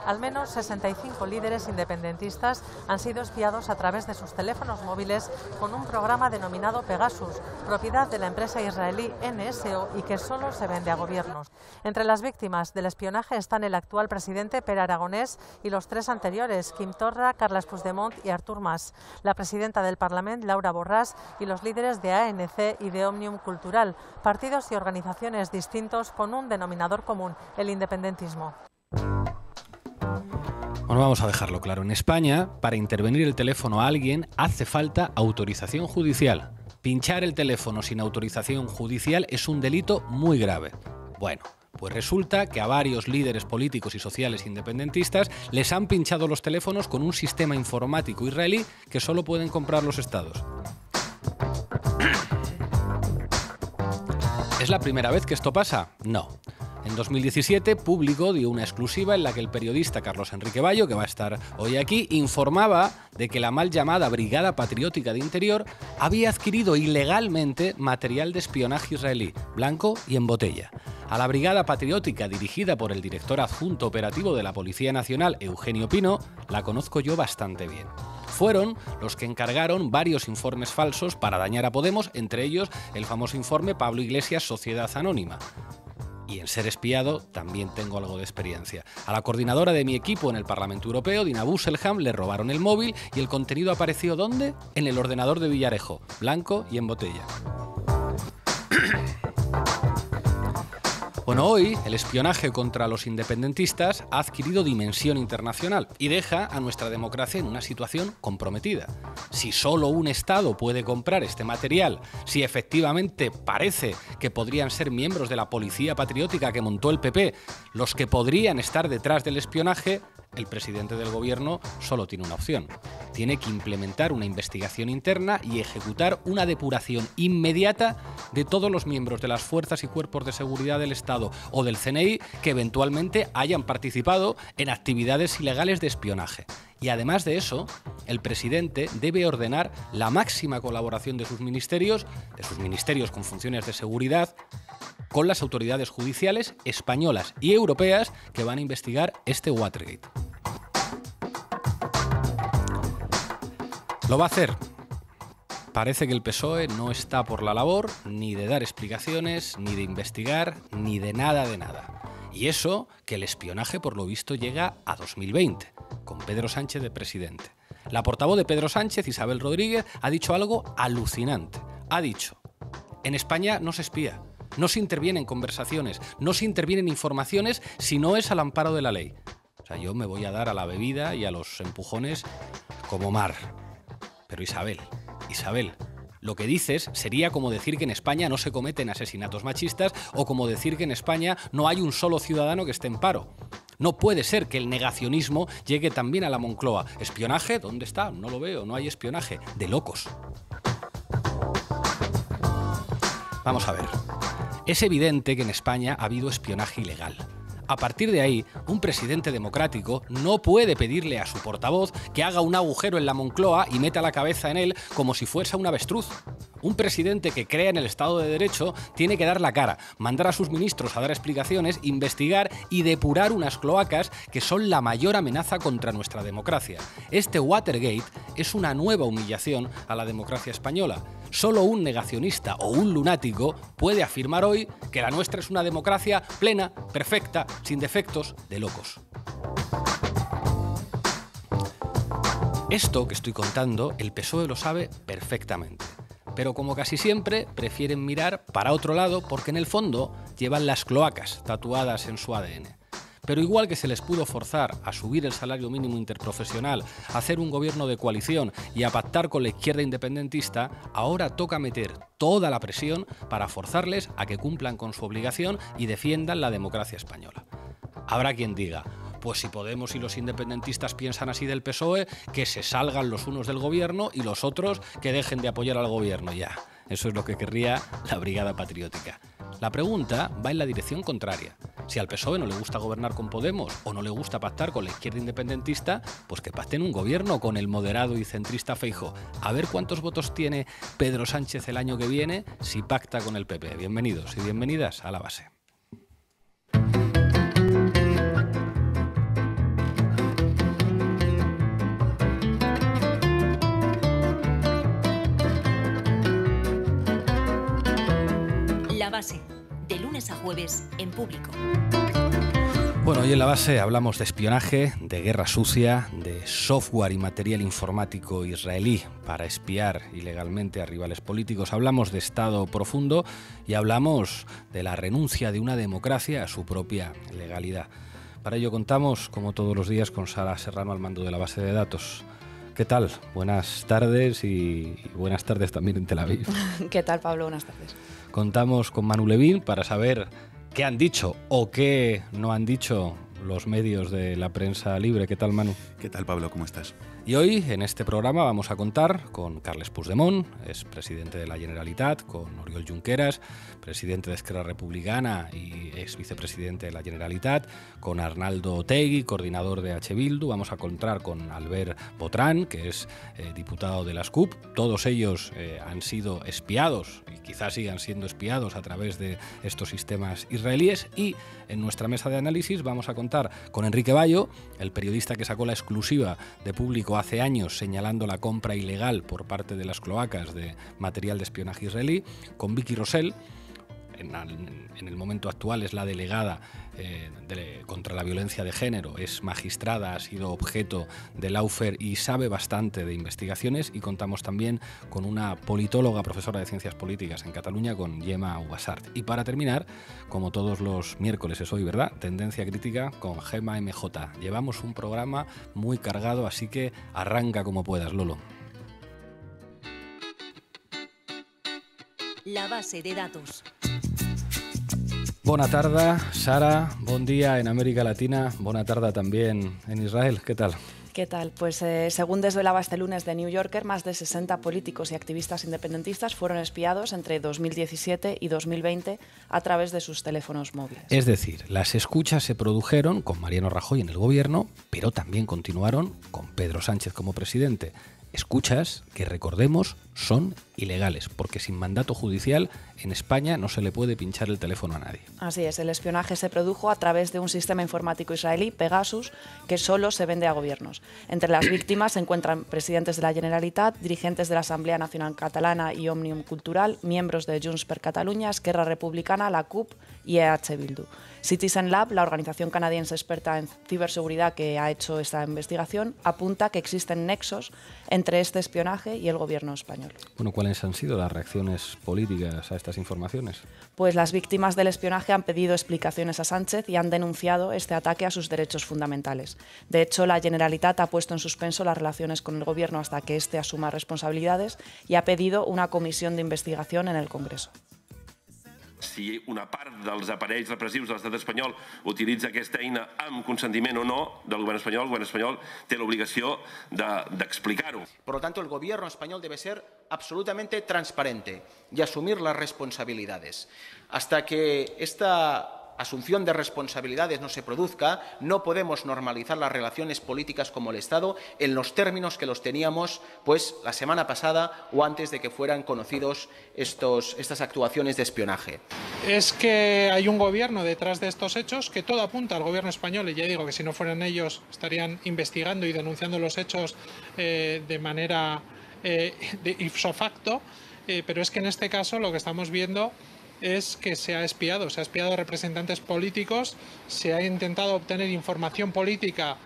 al menos 65 líderes independentistas han sido espiados a través de sus teléfonos móviles con un programa denominado Pegasus, propiedad de la empresa israelí NSO y que solo se vende a gobiernos. Entre las víctimas del espionaje están el actual presidente Pere Aragonès y los tres anteriores, Quim Torra, Carles Puigdemont y Artur Mas, la presidenta del Parlament, Laura Borràs, y los líderes de ANC y de Òmnium Cultural, partidos y organizaciones distintos con un denominador común, el independentismo. Bueno, vamos a dejarlo claro. En España, para intervenir el teléfono a alguien, hace falta autorización judicial. Pinchar el teléfono sin autorización judicial es un delito muy grave. Bueno, pues resulta que a varios líderes políticos y sociales independentistas les han pinchado los teléfonos con un sistema informático israelí que solo pueden comprar los estados. ¿Es la primera vez que esto pasa? No. En 2017, Público dio una exclusiva en la que el periodista Carlos Enrique Bayo, que va a estar hoy aquí, informaba de que la mal llamada Brigada Patriótica de Interior había adquirido ilegalmente material de espionaje israelí, blanco y en botella. A la Brigada Patriótica, dirigida por el director adjunto operativo de la Policía Nacional, Eugenio Pino, la conozco yo bastante bien. Fueron los que encargaron varios informes falsos para dañar a Podemos, entre ellos el famoso informe Pablo Iglesias, Sociedad Anónima. Y en ser espiado también tengo algo de experiencia. A la coordinadora de mi equipo en el Parlamento Europeo, Dina Busselham, le robaron el móvil y el contenido apareció ¿dónde? En el ordenador de Villarejo, blanco y en botella. Bueno, hoy el espionaje contra los independentistas ha adquirido dimensión internacional y deja a nuestra democracia en una situación comprometida. Si solo un Estado puede comprar este material, si efectivamente parece que podrían ser miembros de la policía patriótica que montó el PP los que podrían estar detrás del espionaje, el presidente del gobierno solo tiene una opción. Tiene que implementar una investigación interna y ejecutar una depuración inmediata de todos los miembros de las fuerzas y cuerpos de seguridad del Estado o del CNI que eventualmente hayan participado en actividades ilegales de espionaje. Y además de eso, el presidente debe ordenar la máxima colaboración de sus ministerios con funciones de seguridad, con las autoridades judiciales españolas y europeas que van a investigar este Watergate. ¿Lo va a hacer? Parece que el PSOE no está por la labor ni de dar explicaciones, ni de investigar, ni de nada de nada. Y eso que el espionaje, por lo visto, llega a 2020, con Pedro Sánchez de presidente. La portavoz de Pedro Sánchez, Isabel Rodríguez, ha dicho algo alucinante. Ha dicho: en España no se espía, no se interviene en conversaciones, no se interviene en informaciones si no es al amparo de la ley. O sea, yo me voy a dar a la bebida y a los empujones como mar. Pero Isabel, lo que dices sería como decir que en España no se cometen asesinatos machistas o como decir que en España no hay un solo ciudadano que esté en paro. No puede ser que el negacionismo llegue también a la Moncloa. ¿Espionaje? ¿Dónde está? No lo veo, no hay espionaje. De locos. Vamos a ver. Es evidente que en España ha habido espionaje ilegal. A partir de ahí, un presidente democrático no puede pedirle a su portavoz que haga un agujero en la Moncloa y meta la cabeza en él como si fuese un avestruz. Un presidente que crea en el Estado de Derecho tiene que dar la cara, mandar a sus ministros a dar explicaciones, investigar y depurar unas cloacas que son la mayor amenaza contra nuestra democracia. Este Watergate es una nueva humillación a la democracia española. Solo un negacionista o un lunático puede afirmar hoy que la nuestra es una democracia plena, perfecta, sin defectos, de locos. Esto que estoy contando, el PSOE lo sabe perfectamente. Pero como casi siempre, prefieren mirar para otro lado porque en el fondo llevan las cloacas tatuadas en su ADN. Pero igual que se les pudo forzar a subir el salario mínimo interprofesional, a hacer un gobierno de coalición y a pactar con la izquierda independentista, ahora toca meter toda la presión para forzarles a que cumplan con su obligación y defiendan la democracia española. Habrá quien diga: pues si Podemos y los independentistas piensan así del PSOE, que se salgan los unos del gobierno y los otros que dejen de apoyar al gobierno ya. Eso es lo que querría la Brigada Patriótica. La pregunta va en la dirección contraria. Si al PSOE no le gusta gobernar con Podemos o no le gusta pactar con la izquierda independentista, pues que pacten un gobierno con el moderado y centrista Feijóo. A ver cuántos votos tiene Pedro Sánchez el año que viene si pacta con el PP. Bienvenidos y bienvenidas a La Base. Base, de lunes a jueves en Público. Bueno, hoy en La Base hablamos de espionaje, de guerra sucia, de software y material informático israelí para espiar ilegalmente a rivales políticos. Hablamos de Estado profundo y hablamos de la renuncia de una democracia a su propia legalidad. Para ello contamos, como todos los días, con Sara Serrano al mando de la base de datos. ¿Qué tal? Buenas tardes y buenas tardes también en Tel Aviv. ¿Qué tal, Pablo? Buenas tardes. Contamos con Manu Levín para saber qué han dicho o qué no han dicho los medios de la prensa libre. ¿Qué tal, Manu? ¿Qué tal, Pablo? ¿Cómo estás? Y hoy, en este programa, vamos a contar con Carles Puigdemont, es presidente de la Generalitat, con Oriol Junqueras, presidente de Esquerra Republicana y ex vicepresidente de la Generalitat, con Arnaldo Otegi, coordinador de H. Bildu. Vamos a contar con Albert Botran, que es diputado de las CUP. Todos ellos han sido espiados y quizás sigan siendo espiados a través de estos sistemas israelíes. Y en nuestra mesa de análisis vamos a contar con Enrique Bayo, el periodista que sacó la exclusiva de Público hace años señalando la compra ilegal por parte de las cloacas de material de espionaje israelí, con Vicky Rosell, en el momento actual es la delegada contra la violencia de género, es magistrada, ha sido objeto de Lawfare y sabe bastante de investigaciones, y contamos también con una politóloga, profesora de Ciencias Políticas en Cataluña, con Gemma Ubasart. Y para terminar, como todos los miércoles es hoy, ¿verdad?, Tendencia Crítica con Gemma MJ. Llevamos un programa muy cargado, así que arranca como puedas, Lolo. La base de datos. Bona tarda, Sara, bon día en América Latina, bona tarda también en Israel. ¿Qué tal? ¿Qué tal? Pues según desvelaba este lunes The New Yorker, más de 60 políticos y activistas independentistas fueron espiados entre 2017 y 2020 a través de sus teléfonos móviles. Es decir, las escuchas se produjeron con Mariano Rajoy en el gobierno, pero también continuaron con Pedro Sánchez como presidente. Escuchas que, recordemos, son ilegales, porque sin mandato judicial en España no se le puede pinchar el teléfono a nadie. Así es, el espionaje se produjo a través de un sistema informático israelí, Pegasus, que solo se vende a gobiernos. Entre las víctimas se encuentran presidentes de la Generalitat, dirigentes de la Asamblea Nacional Catalana y Òmnium Cultural, miembros de Junts per Catalunya, Esquerra Republicana, la CUP y H. Bildu. Citizen Lab, la organización canadiense experta en ciberseguridad que ha hecho esta investigación, apunta que existen nexos entre este espionaje y el gobierno español. Bueno, ¿cuáles han sido las reacciones políticas a estas informaciones? Pues las víctimas del espionaje han pedido explicaciones a Sánchez y han denunciado este ataque a sus derechos fundamentales. De hecho, la Generalitat ha puesto en suspenso las relaciones con el gobierno hasta que éste asuma responsabilidades y ha pedido una comisión de investigación en el Congreso. Si una part dels aparells repressius de l'estat espanyol utilitza aquesta eina amb consentiment o no del govern espanyol té l'obligació d'explicar-ho. Por lo tanto, el gobierno español debe ser absolutamente transparente y asumir las responsabilidades. Hasta que esta asunción de responsabilidades no se produzca, no podemos normalizar las relaciones políticas como el Estado en los términos que los teníamos pues la semana pasada o antes de que fueran conocidos estas actuaciones de espionaje. Es que hay un gobierno detrás de estos hechos, que todo apunta al gobierno español, y ya digo que si no fueran ellos estarían investigando y denunciando los hechos de manera de ipso facto, pero es que en este caso lo que estamos viendo es que se ha espiado a representantes políticos, se ha intentado obtener información política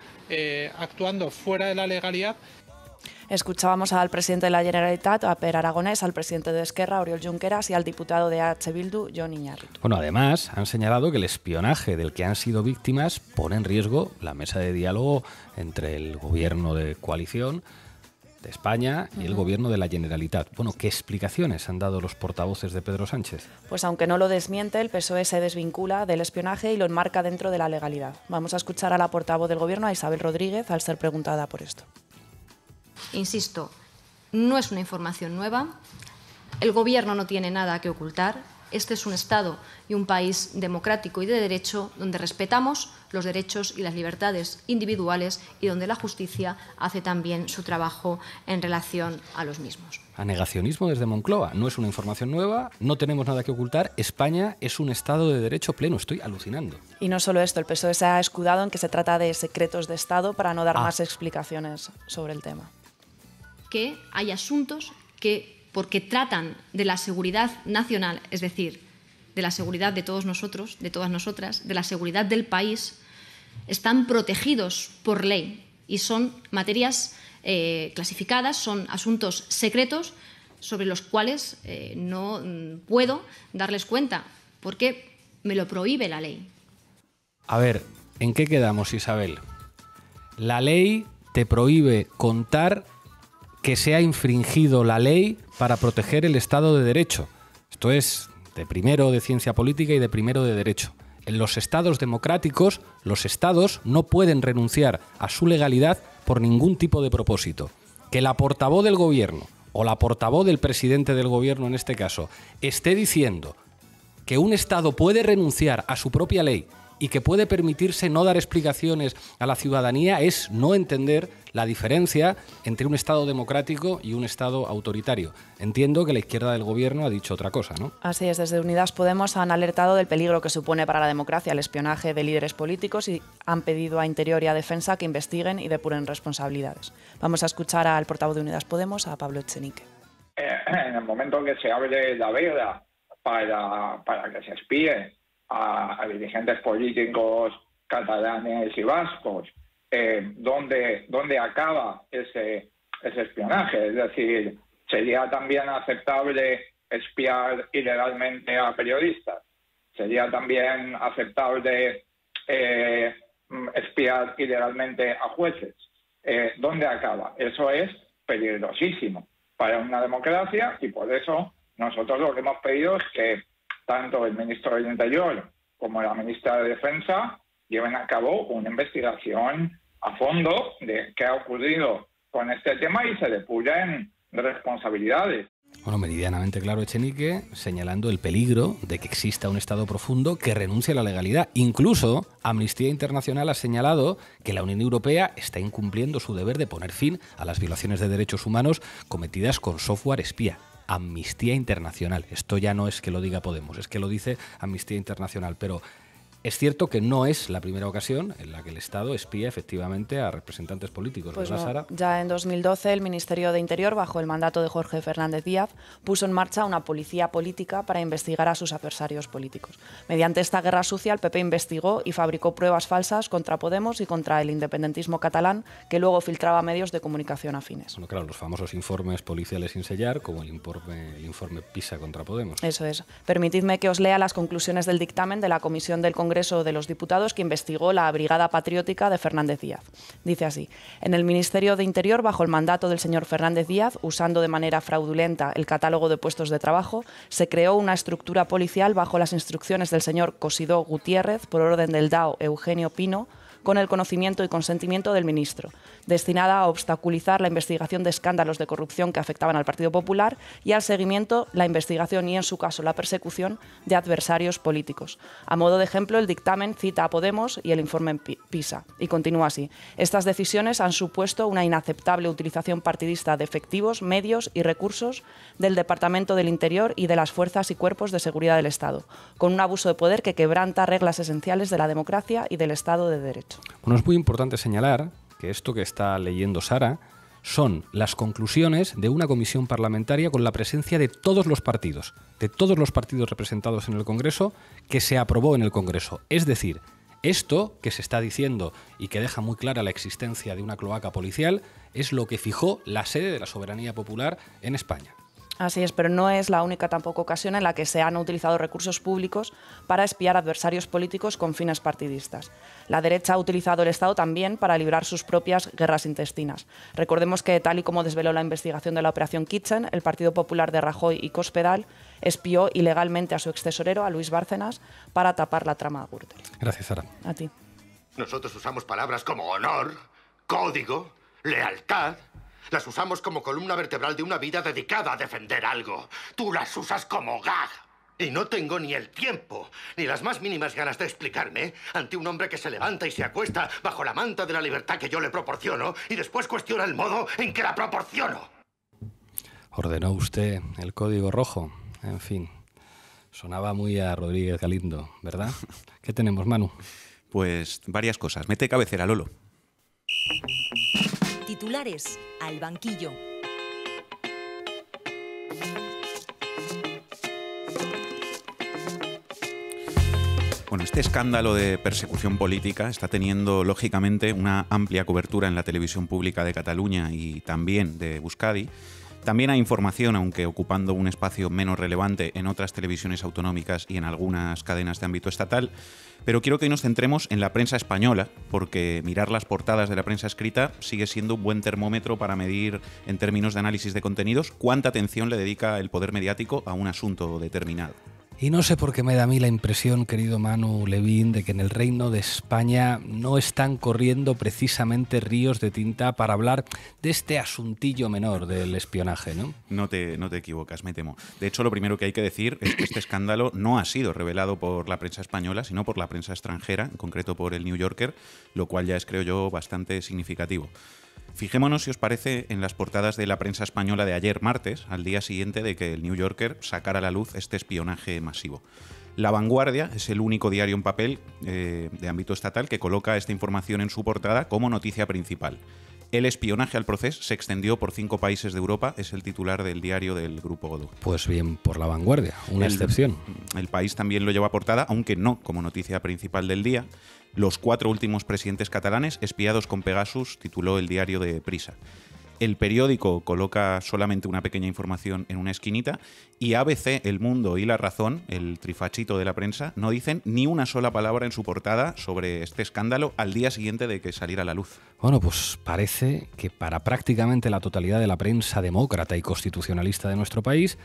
actuando fuera de la legalidad. Escuchábamos al presidente de la Generalitat, a Per Aragonés, al presidente de Esquerra, Oriol Junqueras, y al diputado de H. Bildu, Jon Iñárritu. Bueno, además han señalado que el espionaje del que han sido víctimas pone en riesgo la mesa de diálogo entre el gobierno de coalición de España y el gobierno de la Generalitat. Bueno, ¿qué explicaciones han dado los portavoces de Pedro Sánchez? Pues aunque no lo desmiente, el PSOE se desvincula del espionaje y lo enmarca dentro de la legalidad. Vamos a escuchar a la portavoz del gobierno, a Isabel Rodríguez, al ser preguntada por esto. Insisto, no es una información nueva. El gobierno no tiene nada que ocultar. Este es un Estado y un país democrático y de derecho donde respetamos los derechos y las libertades individuales y donde la justicia hace también su trabajo en relación a los mismos. A negacionismo desde Moncloa. No es una información nueva, no tenemos nada que ocultar. España es un Estado de derecho pleno. Estoy alucinando. Y no solo esto, el PSOE se ha escudado en que se trata de secretos de Estado para no dar más explicaciones sobre el tema. Que hay asuntos que, porque tratan de la seguridad nacional, es decir, de la seguridad de todos nosotros, de todas nosotras, de la seguridad del país, están protegidos por ley y son materias clasificadas, son asuntos secretos sobre los cuales no puedo darles cuenta porque me lo prohíbe la ley. A ver, ¿en qué quedamos, Isabel? La ley te prohíbe contar que se ha infringido la ley para proteger el Estado de Derecho. Esto es de primero de ciencia política y de primero de derecho. En los estados democráticos, los estados no pueden renunciar a su legalidad por ningún tipo de propósito. Que la portavoz del gobierno o la portavoz del presidente del gobierno, en este caso, esté diciendo que un estado puede renunciar a su propia ley y que puede permitirse no dar explicaciones a la ciudadanía es no entender la diferencia entre un Estado democrático y un Estado autoritario. Entiendo que la izquierda del gobierno ha dicho otra cosa, ¿no? Así es, desde Unidas Podemos han alertado del peligro que supone para la democracia el espionaje de líderes políticos y han pedido a Interior y a Defensa que investiguen y depuren responsabilidades. Vamos a escuchar al portavoz de Unidas Podemos, a Pablo Echenique. En el momento que se abre la veda para que se espíe a dirigentes políticos catalanes y vascos, ¿dónde acaba ese espionaje? Es decir, ¿sería también aceptable espiar ilegalmente a periodistas? ¿Sería también aceptable espiar ilegalmente a jueces? ¿Dónde acaba? Eso es peligrosísimo para una democracia y por eso nosotros lo que hemos pedido es que tanto el ministro del Interior como la ministra de Defensa lleven a cabo una investigación a fondo de qué ha ocurrido con este tema y se depuren responsabilidades. Bueno, meridianamente claro Echenique, señalando el peligro de que exista un Estado profundo que renuncie a la legalidad. Incluso Amnistía Internacional ha señalado que la Unión Europea está incumpliendo su deber de poner fin a las violaciones de derechos humanos cometidas con software espía. Amnistía Internacional. Esto ya no es que lo diga Podemos, es que lo dice Amnistía Internacional. Pero es cierto que no es la primera ocasión en la que el Estado espía efectivamente a representantes políticos. Pues ¿verdad, no. Sara? Ya en 2012 el Ministerio de Interior, bajo el mandato de Jorge Fernández Díaz, puso en marcha una policía política para investigar a sus adversarios políticos. Mediante esta guerra sucia, el PP investigó y fabricó pruebas falsas contra Podemos y contra el independentismo catalán, que luego filtraba a medios de comunicación afines. Bueno, claro, los famosos informes policiales sin sellar, como el informe PISA contra Podemos. Eso es. Permitidme que os lea las conclusiones del dictamen de la Comisión del Congreso de los Diputados que investigó la Brigada Patriótica de Fernández Díaz. Dice así: en el Ministerio de Interior, bajo el mandato del señor Fernández Díaz, usando de manera fraudulenta el catálogo de puestos de trabajo, se creó una estructura policial bajo las instrucciones del señor Cosidó Gutiérrez, por orden del DAO Eugenio Pino, con el conocimiento y consentimiento del ministro, destinada a obstaculizar la investigación de escándalos de corrupción que afectaban al Partido Popular y al seguimiento, la investigación y, en su caso, la persecución de adversarios políticos. A modo de ejemplo, el dictamen cita a Podemos y el informe PISA. Y continúa así: estas decisiones han supuesto una inaceptable utilización partidista de efectivos, medios y recursos del Departamento del Interior y de las fuerzas y cuerpos de seguridad del Estado, con un abuso de poder que quebranta reglas esenciales de la democracia y del Estado de Derecho. Bueno, es muy importante señalar que esto que está leyendo Sara son las conclusiones de una comisión parlamentaria con la presencia de todos los partidos representados en el Congreso, que se aprobó en el Congreso. Es decir, esto que se está diciendo y que deja muy clara la existencia de una cloaca policial es lo que fijó la sede de la soberanía popular en España. Así es, pero no es la única tampoco ocasión en la que se han utilizado recursos públicos para espiar adversarios políticos con fines partidistas. La derecha ha utilizado el Estado también para librar sus propias guerras intestinas. Recordemos que, tal y como desveló la investigación de la Operación Kitchen, el Partido Popular de Rajoy y Cospedal espió ilegalmente a su extesorero, a Luis Bárcenas, para tapar la trama Gürtel. Gracias, Sara. A ti. Nosotros usamos palabras como honor, código, lealtad. Las usamos como columna vertebral de una vida dedicada a defender algo. Tú las usas como gag. Y no tengo ni el tiempo, ni las más mínimas ganas de explicarme ante un hombre que se levanta y se acuesta bajo la manta de la libertad que yo le proporciono y después cuestiona el modo en que la proporciono. Ordenó usted el código rojo. En fin, sonaba muy a Rodríguez Galindo, ¿verdad? ¿Qué tenemos, Manu? Pues varias cosas. Mete cabecera, Lolo. Titulares al banquillo. Bueno, este escándalo de persecución política está teniendo, lógicamente, una amplia cobertura en la televisión pública de Cataluña y también de Euskadi. También hay información, aunque ocupando un espacio menos relevante en otras televisiones autonómicas y en algunas cadenas de ámbito estatal. Pero quiero que hoy nos centremos en la prensa española, porque mirar las portadas de la prensa escrita sigue siendo un buen termómetro para medir, en términos de análisis de contenidos, cuánta atención le dedica el poder mediático a un asunto determinado. Y no sé por qué me da a mí la impresión, querido Manu Levín, de que en el Reino de España no están corriendo precisamente ríos de tinta para hablar de este asuntillo menor del espionaje, ¿no? No te equivocas, me temo. De hecho, lo primero que hay que decir es que este escándalo no ha sido revelado por la prensa española, sino por la prensa extranjera, en concreto por el New Yorker, lo cual ya es, creo yo, bastante significativo. Fijémonos, si os parece, en las portadas de la prensa española de ayer martes, al día siguiente de que el New Yorker sacara a la luz este espionaje masivo. La Vanguardia es el único diario en papel de ámbito estatal que coloca esta información en su portada como noticia principal. El espionaje al Procés se extendió por 5 países de Europa, es el titular del diario del Grupo Godó. Pues bien, por La Vanguardia, una excepción. El País también lo lleva a portada, aunque no como noticia principal del día. Los 4 últimos presidentes catalanes espiados con Pegasus, tituló el diario de Prisa. El periódico coloca solamente una pequeña información en una esquinita y ABC, El Mundo y La Razón, el trifachito de la prensa, no dicen ni una sola palabra en su portada sobre este escándalo al día siguiente de que saliera a la luz. Bueno, pues parece que para prácticamente la totalidad de la prensa demócrata y constitucionalista de nuestro país,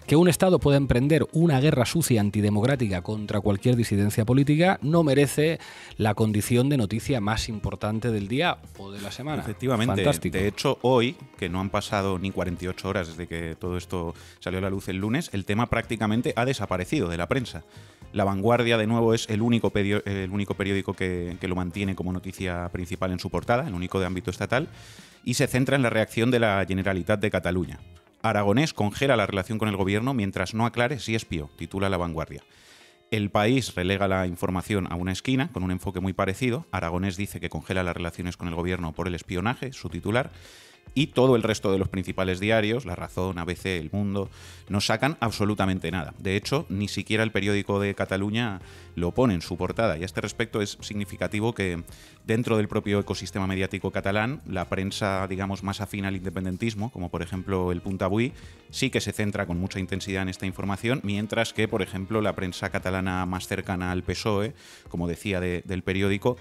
que un Estado pueda emprender una guerra sucia antidemocrática contra cualquier disidencia política no merece la condición de noticia más importante del día o de la semana. Efectivamente. Fantástico. De hecho, hoy, que no han pasado ni 48 horas desde que todo esto salió a la luz el lunes, el tema prácticamente ha desaparecido de la prensa. La Vanguardia, de nuevo, es el único periódico que lo mantiene como noticia principal en su portada, el único de ámbito estatal, y se centra en la reacción de la Generalitat de Cataluña. Aragonés congela la relación con el gobierno mientras no aclare si espió, titula La Vanguardia. El País relega la información a una esquina, con un enfoque muy parecido. Aragonés dice que congela las relaciones con el gobierno por el espionaje, su titular. Y todo el resto de los principales diarios, La Razón, ABC, El Mundo, no sacan absolutamente nada. De hecho, ni siquiera el periódico de Cataluña lo pone en su portada. Y a este respecto es significativo que dentro del propio ecosistema mediático catalán, la prensa, digamos, más afín al independentismo, como por ejemplo el Punt Avui, sí que se centra con mucha intensidad en esta información, mientras que, por ejemplo, la prensa catalana más cercana al PSOE, como decía del periódico,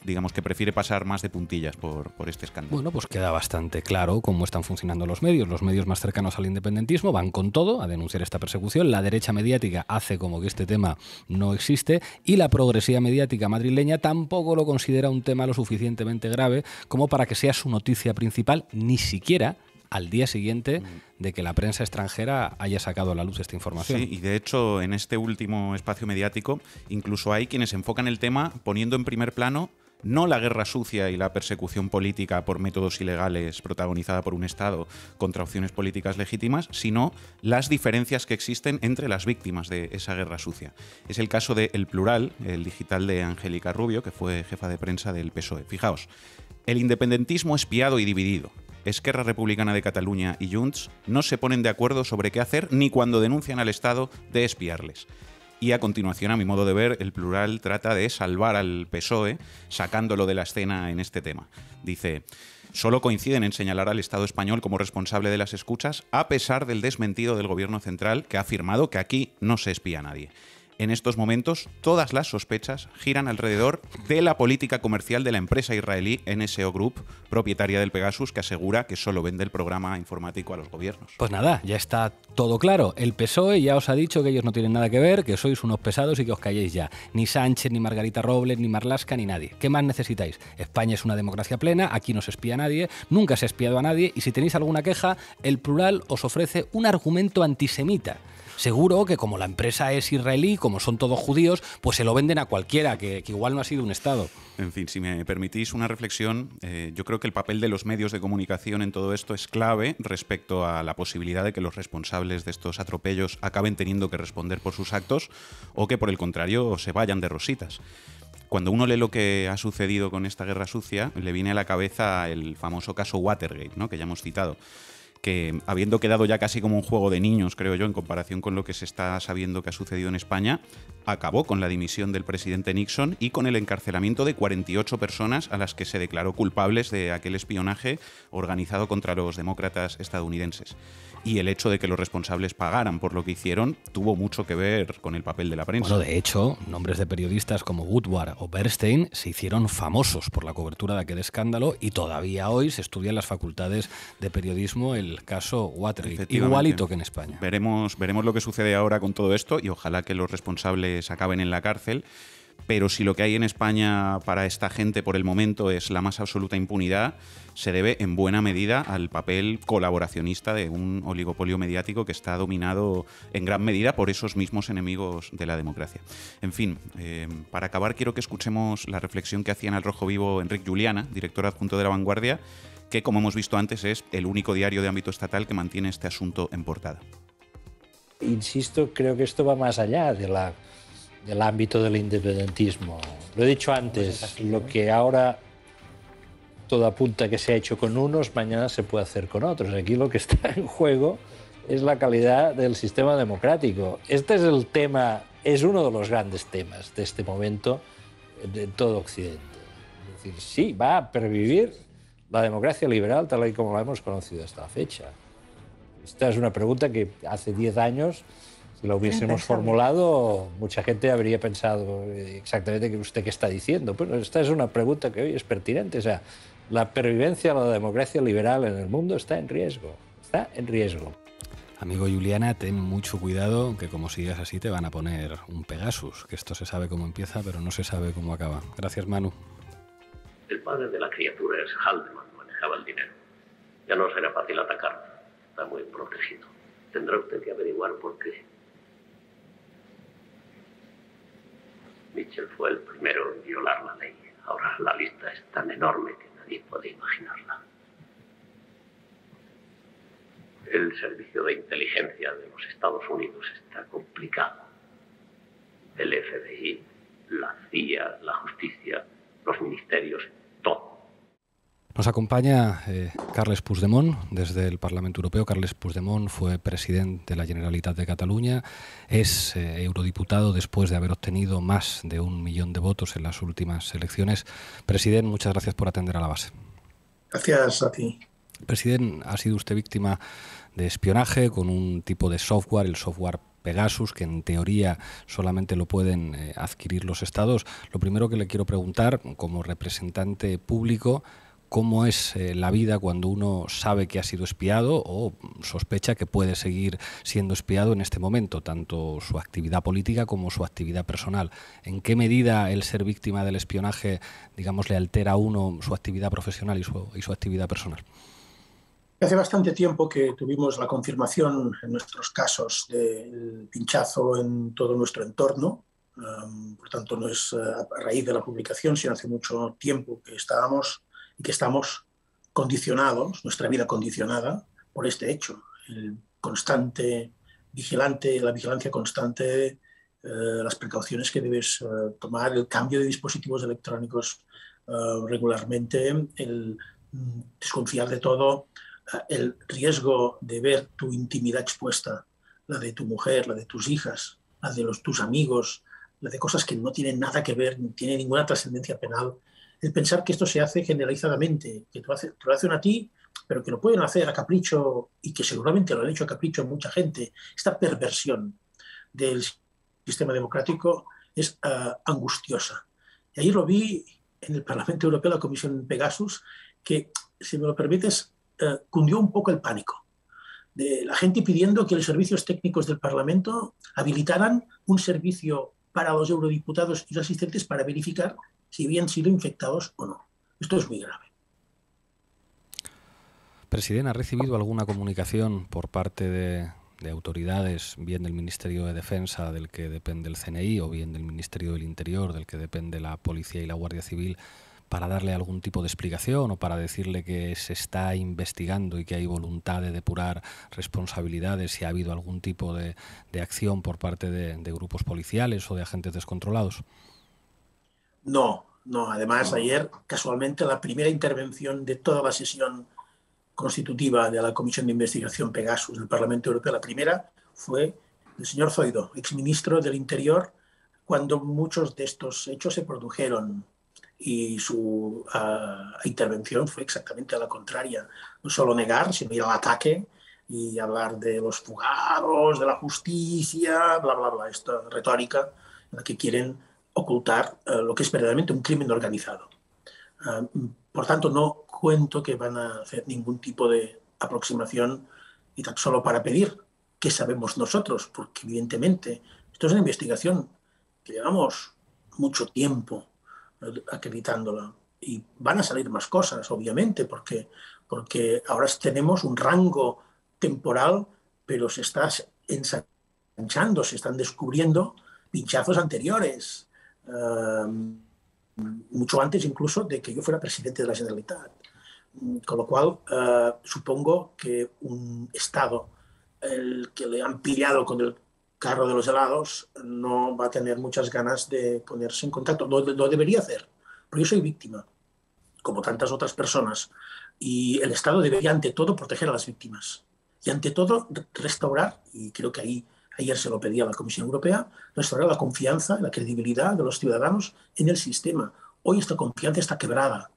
digamos que prefiere pasar más de puntillas por este escándalo. Bueno, pues queda bastante claro cómo están funcionando los medios. Los medios más cercanos al independentismo van con todo a denunciar esta persecución. La derecha mediática hace como que este tema no existe y la progresía mediática madrileña tampoco lo considera un tema lo suficientemente grave como para que sea su noticia principal, ni siquiera al día siguiente de que la prensa extranjera haya sacado a la luz esta información. Sí, y de hecho en este último espacio mediático incluso hay quienes enfocan el tema poniendo en primer plano no la guerra sucia y la persecución política por métodos ilegales protagonizada por un Estado contra opciones políticas legítimas, sino las diferencias que existen entre las víctimas de esa guerra sucia. Es el caso de El Plural, el digital de Angélica Rubio, que fue jefa de prensa del PSOE. Fijaos, el independentismo espiado y dividido. Esquerra Republicana de Cataluña y Junts no se ponen de acuerdo sobre qué hacer ni cuando denuncian al Estado de espiarles. Y a continuación, a mi modo de ver, El Plural trata de salvar al PSOE sacándolo de la escena en este tema. Dice: solo coinciden en señalar al Estado español como responsable de las escuchas a pesar del desmentido del Gobierno central que ha afirmado que aquí no se espía a nadie. En estos momentos, todas las sospechas giran alrededor de la política comercial de la empresa israelí NSO Group, propietaria del Pegasus, que asegura que solo vende el programa informático a los gobiernos. Pues nada, ya está todo claro. El PSOE ya os ha dicho que ellos no tienen nada que ver, que sois unos pesados y que os calléis ya. Ni Sánchez, ni Margarita Robles, ni Marlaska, ni nadie. ¿Qué más necesitáis? España es una democracia plena, aquí no se espía a nadie, nunca se ha espiado a nadie, y si tenéis alguna queja, El Plural os ofrece un argumento antisemita. Seguro que como la empresa es israelí, como son todos judíos, pues se lo venden a cualquiera, que igual no ha sido un Estado. En fin, si me permitís una reflexión, yo creo que el papel de los medios de comunicación en todo esto es clave respecto a la posibilidad de que los responsables de estos atropellos acaben teniendo que responder por sus actos o que, por el contrario, se vayan de rositas. Cuando uno lee lo que ha sucedido con esta guerra sucia, le viene a la cabeza el famoso caso Watergate, ¿no?, que ya hemos citado. que, habiendo quedado ya casi como un juego de niños, creo yo, en comparación con lo que se está sabiendo que ha sucedido en España, acabó con la dimisión del presidente Nixon y con el encarcelamiento de 48 personas a las que se declaró culpables de aquel espionaje organizado contra los demócratas estadounidenses. Y el hecho de que los responsables pagaran por lo que hicieron tuvo mucho que ver con el papel de la prensa. Bueno, de hecho, nombres de periodistas como Woodward o Bernstein se hicieron famosos por la cobertura de aquel escándalo y todavía hoy se estudia en las facultades de periodismo el caso Watergate, igualito que en España. Veremos lo que sucede ahora con todo esto y ojalá que los responsables acaben en la cárcel. Pero si lo que hay en España para esta gente por el momento es la más absoluta impunidad, se debe en buena medida al papel colaboracionista de un oligopolio mediático que está dominado en gran medida por esos mismos enemigos de la democracia. En fin, para acabar quiero que escuchemos la reflexión que hacía en Al Rojo Vivo Enric Juliana, director adjunto de La Vanguardia, que, como hemos visto antes, es el único diario de ámbito estatal que mantiene este asunto en portada. Insisto, creo que esto va más allá del ámbito del independentismo. Lo he dicho antes, lo que ahora todo apunta que se ha hecho con unos, mañana se puede hacer con otros. Aquí lo que está en juego es la calidad del sistema democrático. Este es el tema, es uno de los grandes temas de este momento en todo Occidente. Es decir, sí, va a pervivir la democracia liberal tal y como la hemos conocido hasta la fecha. Esta es una pregunta que hace 10 años, si la hubiésemos formulado, mucha gente habría pensado exactamente usted qué está diciendo. Pero esta es una pregunta que hoy es pertinente. O sea, la pervivencia de la democracia liberal en el mundo está en riesgo. Está en riesgo. Amigo Juliana, ten mucho cuidado, que como sigas así te van a poner un Pegasus, que esto se sabe cómo empieza, pero no se sabe cómo acaba. Gracias, Manu. El padre de la criatura es Haldeman, manejaba el dinero. Ya no será fácil atacarlo. Está muy protegido. Tendrá usted que averiguar por qué. Mitchell fue el primero en violar la ley. Ahora la lista es tan enorme que nadie puede imaginarla. El servicio de inteligencia de los Estados Unidos está complicado. El FBI, la CIA, la justicia, los ministerios, todo. Nos acompaña Carles Puigdemont desde el Parlamento Europeo. Carles Puigdemont fue presidente de la Generalitat de Cataluña, es eurodiputado después de haber obtenido más de 1 millón de votos en las últimas elecciones. Presidente, muchas gracias por atender a la base. Gracias a ti. Presidente, ha sido usted víctima de espionaje con un tipo de software, el software Pegasus, que en teoría solamente lo pueden adquirir los estados. Lo primero que le quiero preguntar, como representante público, ¿cómo es la vida cuando uno sabe que ha sido espiado o sospecha que puede seguir siendo espiado en este momento, tanto su actividad política como su actividad personal? ¿En qué medida el ser víctima del espionaje, digamos, le altera a uno su actividad profesional y su actividad personal? Hace bastante tiempo que tuvimos la confirmación en nuestros casos del pinchazo en todo nuestro entorno. Por tanto, no es a raíz de la publicación, sino hace mucho tiempo que estábamos y que estamos condicionados, nuestra vida condicionada por este hecho. El constante vigilante, la vigilancia constante, las precauciones que debes tomar, el cambio de dispositivos electrónicos regularmente, el desconfiar de todo, el riesgo de ver tu intimidad expuesta, la de tu mujer, la de tus hijas, la de tus amigos, la de cosas que no tienen nada que ver, no tienen ninguna trascendencia penal. El pensar que esto se hace generalizadamente, que te lo hacen a ti, pero que lo pueden hacer a capricho y que seguramente lo han hecho a capricho mucha gente. Esta perversión del sistema democrático es angustiosa. Y ahí lo vi en el Parlamento Europeo, la Comisión Pegasus, que, si me lo permites, cundió un poco el pánico. De la gente pidiendo que los servicios técnicos del Parlamento habilitaran un servicio para los eurodiputados y los asistentes para verificar si habían sido infectados o no. Esto es muy grave. Presidente, ¿ha recibido alguna comunicación por parte de autoridades, bien del Ministerio de Defensa, del que depende el CNI, o bien del Ministerio del Interior, del que depende la Policía y la Guardia Civil, para darle algún tipo de explicación o para decirle que se está investigando y que hay voluntad de depurar responsabilidades, si ha habido algún tipo de acción por parte de grupos policiales o de agentes descontrolados? No. Además, ayer, casualmente, la primera intervención de toda la sesión constitutiva de la Comisión de Investigación Pegasus del Parlamento Europeo. La primera fue el señor Zoido, exministro del Interior, cuando muchos de estos hechos se produjeron, y su intervención fue exactamente a la contraria. No solo negar, sino ir al ataque y hablar de los fugados, de la justicia, bla, bla, bla, esta retórica en la que quieren ocultar lo que es verdaderamente un crimen organizado. Por tanto, no cuento que van a hacer ningún tipo de aproximación y tan solo para pedir qué sabemos nosotros, porque evidentemente esto es una investigación que llevamos mucho tiempo acreditándola y van a salir más cosas, obviamente, porque ahora tenemos un rango temporal, pero se está ensanchando, se están descubriendo pinchazos anteriores, mucho antes incluso de que yo fuera presidente de la Generalitat. Con lo cual, supongo que un Estado, el que le han pillado con el carro de los helados, no va a tener muchas ganas de ponerse en contacto. Lo debería hacer, porque yo soy víctima, como tantas otras personas, y el Estado debería ante todo proteger a las víctimas y ante todo restaurar, y creo que ayer se lo pedía a la Comisión Europea, restaurar la confianza, la credibilidad de los ciudadanos en el sistema. Hoy esta confianza está quebrada,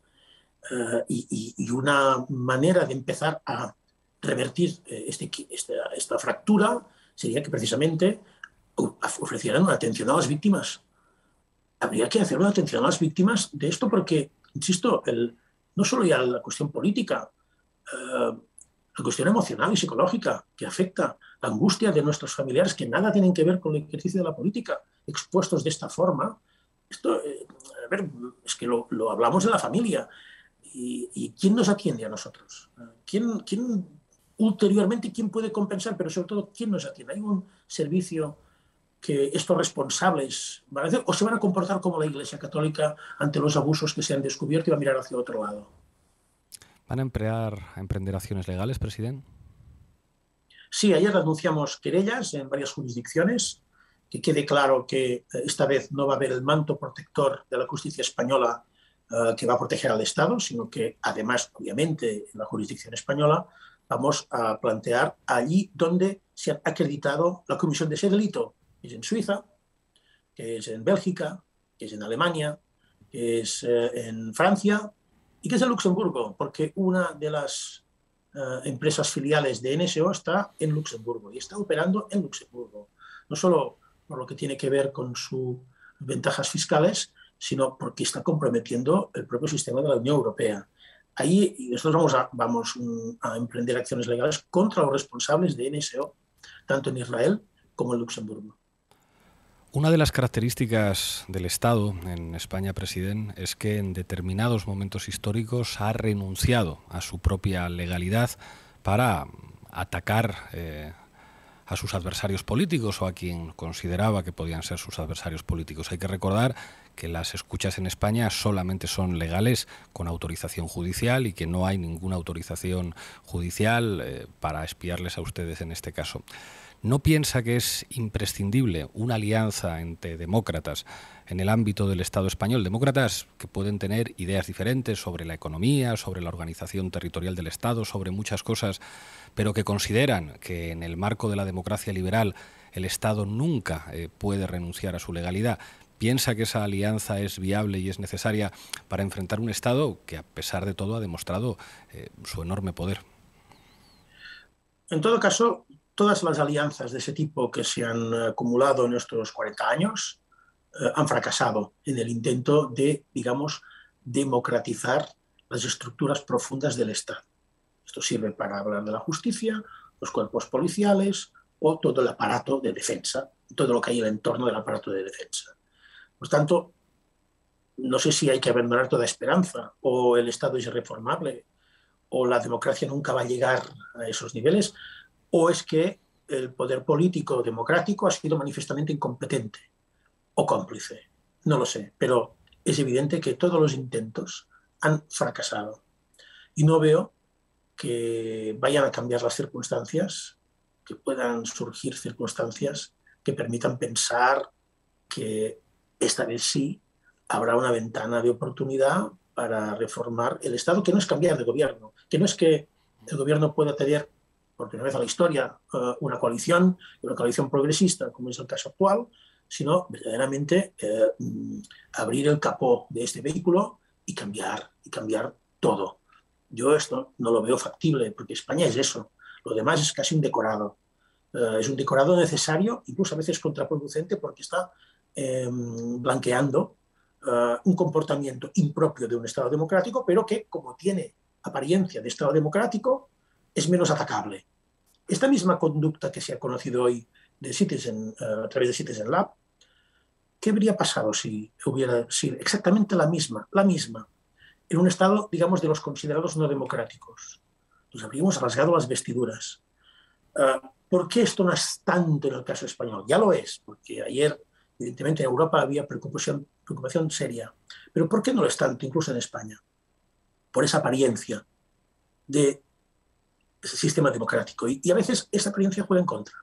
y una manera de empezar a revertir esta fractura sería que precisamente ofrecieran una atención a las víctimas. Habría que hacer una atención a las víctimas de esto porque, insisto, no solo ya la cuestión política, la cuestión emocional y psicológica que afecta, la angustia de nuestros familiares que nada tienen que ver con el ejercicio de la política, expuestos de esta forma. Esto, a ver, es que lo hablamos de la familia. ¿Y quién nos atiende a nosotros? ¿Quién ulteriormente, quién puede compensar? Pero sobre todo, ¿quién nos atiende? ¿Hay un servicio que estos responsables van a hacer o se van a comportar como la Iglesia Católica ante los abusos que se han descubierto y van a mirar hacia otro lado? ¿Van a emprender acciones legales, presidente? Sí, ayer anunciamos querellas en varias jurisdicciones. Que quede claro que esta vez no va a haber el manto protector de la justicia española que va a proteger al Estado, sino que además, obviamente, en la jurisdicción española vamos a plantear allí donde se ha acreditado la comisión de ese delito, que es en Suiza, que es en Bélgica, que es en Alemania, que es en Francia y que es en Luxemburgo, porque una de las empresas filiales de NSO está en Luxemburgo y está operando en Luxemburgo, no solo por lo que tiene que ver con sus ventajas fiscales, sino porque está comprometiendo el propio sistema de la Unión Europea. Ahí nosotros vamos a emprender acciones legales contra los responsables de NSO, tanto en Israel como en Luxemburgo. Una de las características del Estado en España, presidente, es que en determinados momentos históricos ha renunciado a su propia legalidad para atacar a sus adversarios políticos o a quien consideraba que podían ser sus adversarios políticos. Hay que recordar que las escuchas en España solamente son legales con autorización judicial y que no hay ninguna autorización judicial para espiarles a ustedes en este caso. ¿No piensa que es imprescindible una alianza entre demócratas en el ámbito del Estado español? Demócratas que pueden tener ideas diferentes sobre la economía, sobre la organización territorial del Estado, sobre muchas cosas, pero que consideran que en el marco de la democracia liberal el Estado nunca puede renunciar a su legalidad. ¿Piensa que esa alianza es viable y es necesaria para enfrentar un Estado que, a pesar de todo, ha demostrado su enorme poder? En todo caso, todas las alianzas de ese tipo que se han acumulado en estos 40 años han fracasado en el intento de, digamos, democratizar las estructuras profundas del Estado. Esto sirve para hablar de la justicia, los cuerpos policiales o todo el aparato de defensa, todo lo que hay en el entorno del aparato de defensa. Por tanto, no sé si hay que abandonar toda esperanza, o el Estado es irreformable, o la democracia nunca va a llegar a esos niveles, o es que el poder político democrático ha sido manifiestamente incompetente o cómplice. No lo sé, pero es evidente que todos los intentos han fracasado. Y no veo que vayan a cambiar las circunstancias, que puedan surgir circunstancias que permitan pensar que esta vez sí habrá una ventana de oportunidad para reformar el Estado, que no es cambiar de gobierno, que no es que el gobierno pueda tener, por primera vez en la historia, una coalición progresista, como es el caso actual, sino verdaderamente abrir el capó de este vehículo y cambiar todo. Yo esto no lo veo factible, porque España es eso. Lo demás es casi un decorado. Es un decorado necesario, incluso a veces contraproducente, porque está blanqueando un comportamiento impropio de un Estado democrático, pero que, como tiene apariencia de Estado democrático, es menos atacable. Esta misma conducta que se ha conocido hoy de a través de Citizen Lab, ¿qué habría pasado si hubiera sido exactamente la misma, en un Estado, digamos, de los considerados no democráticos? Nos habríamos rasgado las vestiduras. ¿Por qué esto no es tanto en el caso español? Ya lo es, porque ayer, evidentemente, en Europa había preocupación seria. Pero ¿por qué no lo es tanto, incluso en España? Por esa apariencia de ese sistema democrático. Y a veces esa apariencia juega en contra,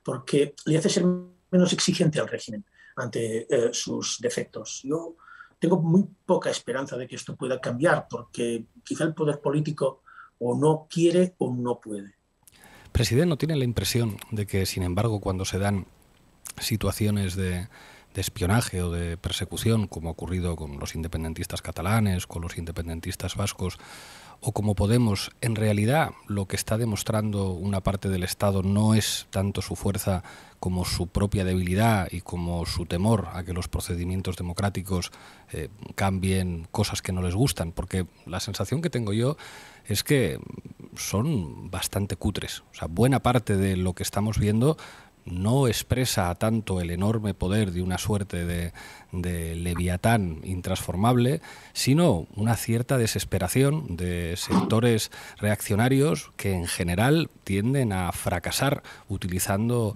porque le hace ser menos exigente al régimen ante sus defectos. Yo tengo muy poca esperanza de que esto pueda cambiar, porque quizá el poder político o no quiere o no puede. Presidente, ¿no tiene la impresión de que, sin embargo, cuando se dan situaciones de espionaje o de persecución, como ha ocurrido con los independentistas catalanes, con los independentistas vascos, o como Podemos, en realidad lo que está demostrando una parte del Estado no es tanto su fuerza como su propia debilidad y como su temor a que los procedimientos democráticos cambien cosas que no les gustan? Porque la sensación que tengo yo es que son bastante cutres. O sea, buena parte de lo que estamos viendo no expresa tanto el enorme poder de una suerte de leviatán intransformable, sino una cierta desesperación de sectores reaccionarios que en general tienden a fracasar utilizando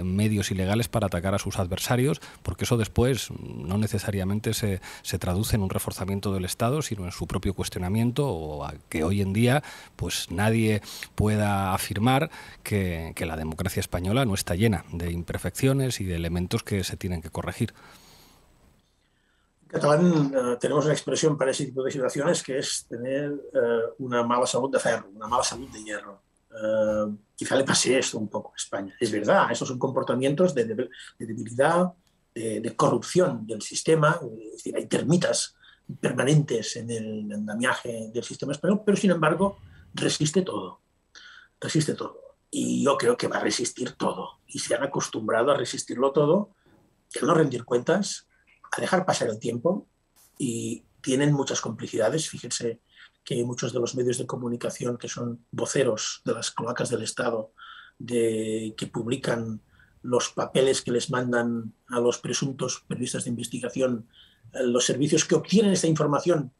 medios ilegales para atacar a sus adversarios, porque eso después no necesariamente se traduce en un reforzamiento del Estado, sino en su propio cuestionamiento, o a que hoy en día pues nadie pueda afirmar que la democracia española no está llena de imperfecciones y de elementos que se tienen que corregir. En catalán tenemos una expresión para ese tipo de situaciones, que es tener una mala salud de ferro, una mala salud de hierro. Quizá le pase esto un poco a España. Es verdad, estos son comportamientos de debilidad, de corrupción del sistema. Es decir, hay termitas permanentes en el andamiaje del sistema español, pero sin embargo resiste todo. Resiste todo. Y yo creo que va a resistir todo. Y se han acostumbrado a resistirlo todo, a no rendir cuentas, a dejar pasar el tiempo, y tienen muchas complicidades. Fíjense que muchos de los medios de comunicación que son voceros de las cloacas del Estado, que publican los papeles que les mandan a los presuntos periodistas de investigación, los servicios que obtienen esta información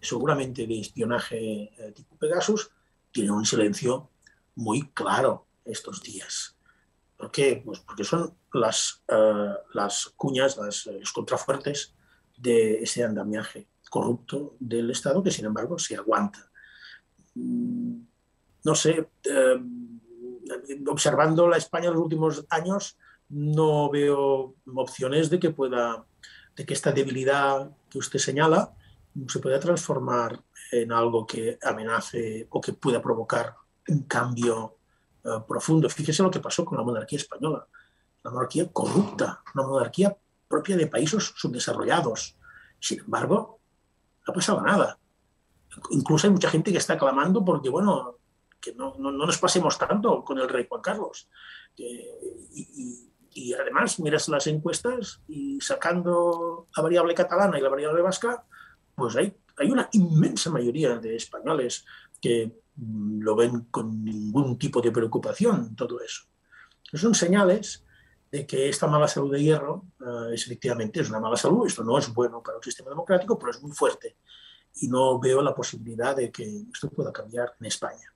seguramente de espionaje tipo Pegasus, tienen un silencio muy claro estos días. ¿Por qué? Pues porque son las cuñas, los contrafuertes de ese andamiaje corrupto del Estado, que sin embargo se aguanta. No sé, observando la España en los últimos años, no veo opciones de que esta debilidad que usted señala se pueda transformar en algo que amenace o que pueda provocar un cambio profundo. Fíjese lo que pasó con la monarquía española. Una monarquía corrupta, una monarquía propia de países subdesarrollados. Sin embargo, no ha pasado nada. Incluso hay mucha gente que está clamando porque, bueno, que no nos pasemos tanto con el rey Juan Carlos. Y además, miras las encuestas y sacando la variable catalana y la variable vasca, pues hay una inmensa mayoría de españoles que lo ven con ningún tipo de preocupación, todo eso. Son señales de que esta mala salud de hierro efectivamente es una mala salud. Esto no es bueno para un sistema democrático, pero es muy fuerte. Y no veo la posibilidad de que esto pueda cambiar en España.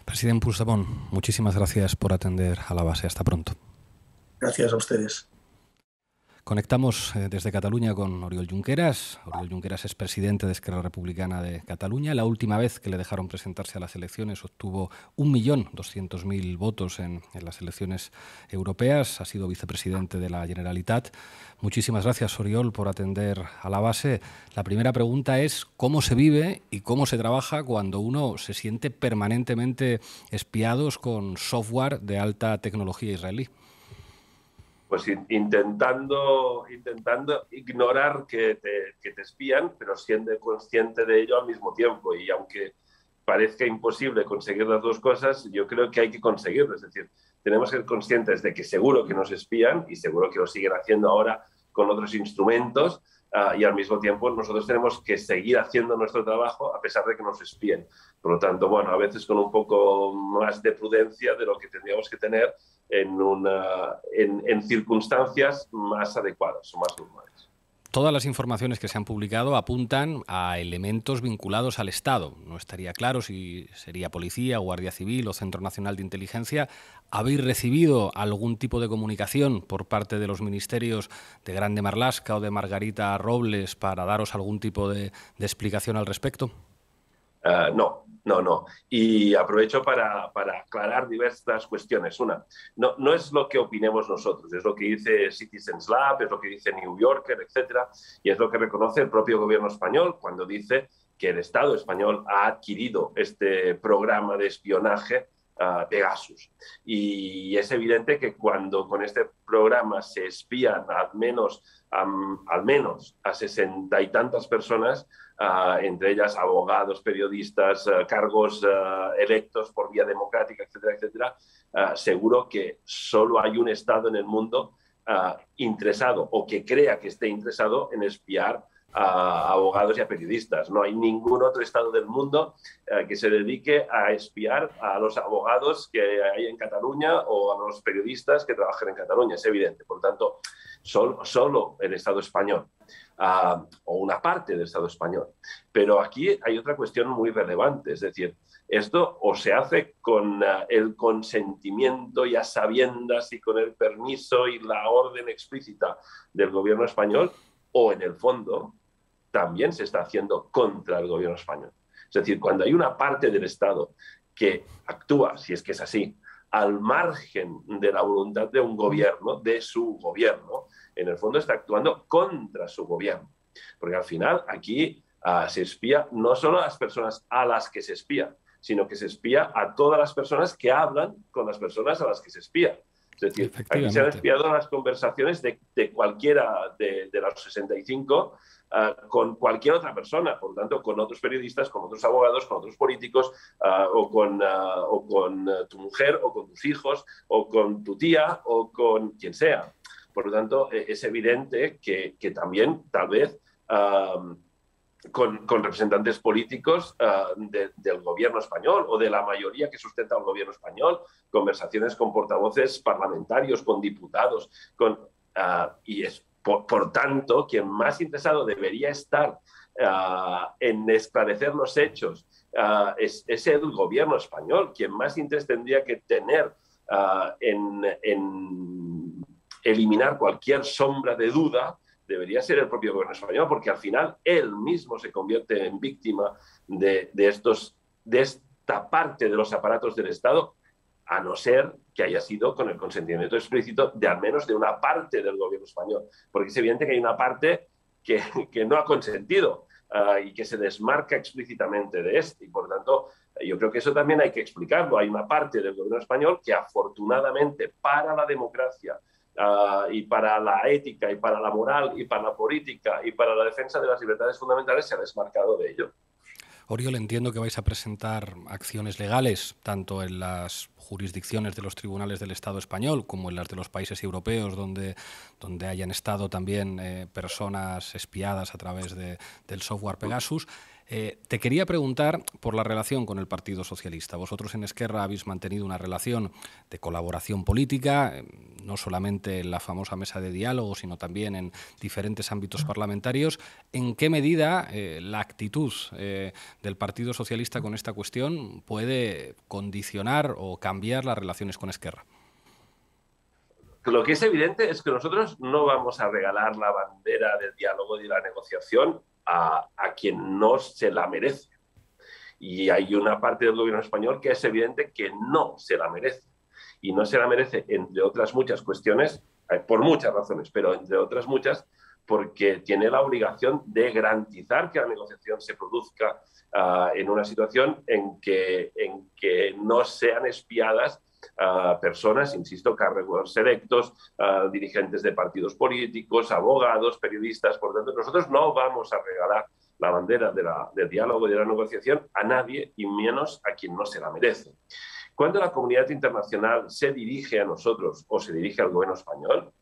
Presidente Puigdemont, muchísimas gracias por atender a La Base. Hasta pronto. Gracias a ustedes. Conectamos desde Cataluña con Oriol Junqueras. Oriol Junqueras es presidente de Esquerra Republicana de Cataluña. La última vez que le dejaron presentarse a las elecciones obtuvo 1.200.000 votos en las elecciones europeas. Ha sido vicepresidente de la Generalitat. Muchísimas gracias, Oriol, por atender a la base. La primera pregunta es cómo se vive y cómo se trabaja cuando uno se siente permanentemente espiados con software de alta tecnología israelí. Pues intentando ignorar que te espían, pero siendo consciente de ello al mismo tiempo. Y aunque parezca imposible conseguir las dos cosas, yo creo que hay que conseguirlo. Es decir, tenemos que ser conscientes de que seguro que nos espían y seguro que lo siguen haciendo ahora con otros instrumentos, y al mismo tiempo nosotros tenemos que seguir haciendo nuestro trabajo a pesar de que nos espíen. Por lo tanto, bueno, a veces con un poco más de prudencia de lo que tendríamos que tener en circunstancias más adecuadas o más normales. Todas las informaciones que se han publicado apuntan a elementos vinculados al Estado. No estaría claro si sería policía, Guardia Civil o Centro Nacional de Inteligencia. ¿Habéis recibido algún tipo de comunicación por parte de los ministerios de Grande Marlaska o de Margarita Robles para daros algún tipo de explicación al respecto? No. Y aprovecho para aclarar diversas cuestiones. Una, no es lo que opinemos nosotros, es lo que dice Citizens Lab, es lo que dice New Yorker, etcétera, y es lo que reconoce el propio gobierno español cuando dice que el Estado español ha adquirido este programa de espionaje Pegasus. Y es evidente que cuando con este programa se espían al menos a 60 y tantas personas, entre ellas abogados, periodistas, cargos electos por vía democrática, etcétera, etcétera, seguro que solo hay un Estado en el mundo interesado o que crea que esté interesado en espiar a abogados y a periodistas. No hay ningún otro Estado del mundo que se dedique a espiar a los abogados que hay en Cataluña o a los periodistas que trabajan en Cataluña. Es evidente. Por lo tanto, solo el Estado español o una parte del Estado español. Pero aquí hay otra cuestión muy relevante. Es decir, esto o se hace con el consentimiento y a sabiendas y con el permiso y la orden explícita del gobierno español, o en el fondo también se está haciendo contra el gobierno español. Es decir, cuando hay una parte del Estado que actúa, si es que es así, al margen de la voluntad de un gobierno, de su gobierno, en el fondo está actuando contra su gobierno. Porque al final aquí se espía no solo a las personas a las que se espía, sino que se espía a todas las personas que hablan con las personas a las que se espía. Es decir, aquí se han espiado las conversaciones de cualquiera de los 65 con cualquier otra persona, por lo tanto, con otros periodistas, con otros abogados, con otros políticos, o con tu mujer, o con tus hijos, o con tu tía, o con quien sea. Por lo tanto, es evidente que también, tal vez, con representantes políticos del gobierno español o de la mayoría que sustenta el gobierno español, conversaciones con portavoces parlamentarios, con diputados, y es por tanto quien más interesado debería estar en esclarecer los hechos es el gobierno español. Quien más interés tendría que tener en eliminar cualquier sombra de duda debería ser el propio gobierno español, porque al final él mismo se convierte en víctima de esta parte de los aparatos del Estado, a no ser que haya sido con el consentimiento explícito de al menos de una parte del gobierno español. Porque es evidente que hay una parte que no ha consentido y que se desmarca explícitamente de este. Y por tanto, yo creo que eso también hay que explicarlo. Hay una parte del gobierno español que afortunadamente para la democracia, y para la ética, y para la moral, y para la política, y para la defensa de las libertades fundamentales se ha desmarcado de ello. Oriol, entiendo que vais a presentar acciones legales, tanto en las jurisdicciones de los tribunales del Estado español como en las de los países europeos donde hayan estado también personas espiadas a través del software Pegasus. Te quería preguntar por la relación con el Partido Socialista. Vosotros en Esquerra habéis mantenido una relación de colaboración política, no solamente en la famosa mesa de diálogo, sino también en diferentes ámbitos parlamentarios. ¿En qué medida la actitud del Partido Socialista con esta cuestión puede condicionar o cambiar las relaciones con Esquerra? lo que es evidente es que nosotros no vamos a regalar la bandera del diálogo y de la negociación a quien no se la merece. Y hay una parte del gobierno español que es evidente que no se la merece. Y no se la merece, entre otras muchas cuestiones, por muchas razones, pero entre otras muchas, porque tiene la obligación de garantizar que la negociación se produzca en una situación en que no sean espiadas personas, insisto, cargos electos, dirigentes de partidos políticos, abogados, periodistas. Por tanto, nosotros no vamos a regalar la bandera del diálogo y de la negociación a nadie, y menos a quien no se la merece. Cuando la comunidad internacional se dirige a nosotros o se dirige al gobierno español,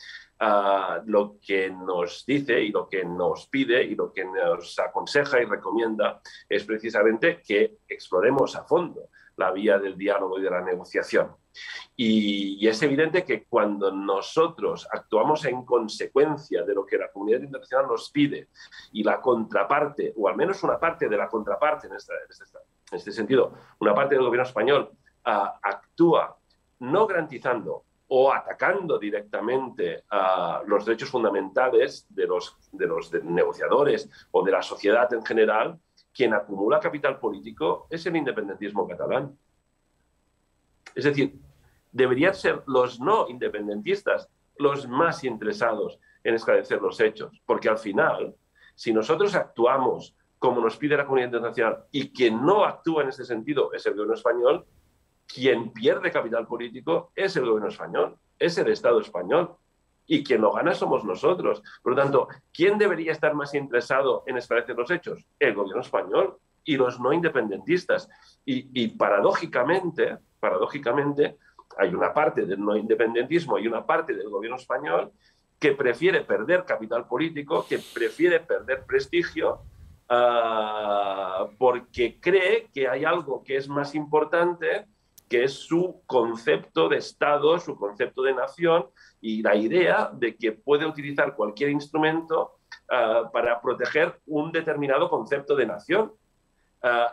lo que nos dice y lo que nos pide y lo que nos aconseja y recomienda es precisamente que exploremos a fondo la vía del diálogo y de la negociación. Y es evidente que cuando nosotros actuamos en consecuencia de lo que la comunidad internacional nos pide y la contraparte, o al menos una parte de la contraparte, en este sentido, una parte del gobierno español, actúa no garantizando o atacando directamente los derechos fundamentales de los negociadores o de la sociedad en general, quien acumula capital político es el independentismo catalán. Es decir, deberían ser los no independentistas los más interesados en esclarecer los hechos, porque al final, si nosotros actuamos como nos pide la comunidad internacional y quien no actúa en ese sentido es el gobierno español, quien pierde capital político es el gobierno español, es el Estado español, y quien lo gana somos nosotros. Por lo tanto, ¿quién debería estar más interesado en esclarecer los hechos? El gobierno español y los no independentistas. Y paradójicamente, hay una parte del no independentismo y una parte del gobierno español que prefiere perder capital político, que prefiere perder prestigio, porque cree que hay algo que es más importante, que es su concepto de Estado, su concepto de nación, y la idea de que puede utilizar cualquier instrumento para proteger un determinado concepto de nación.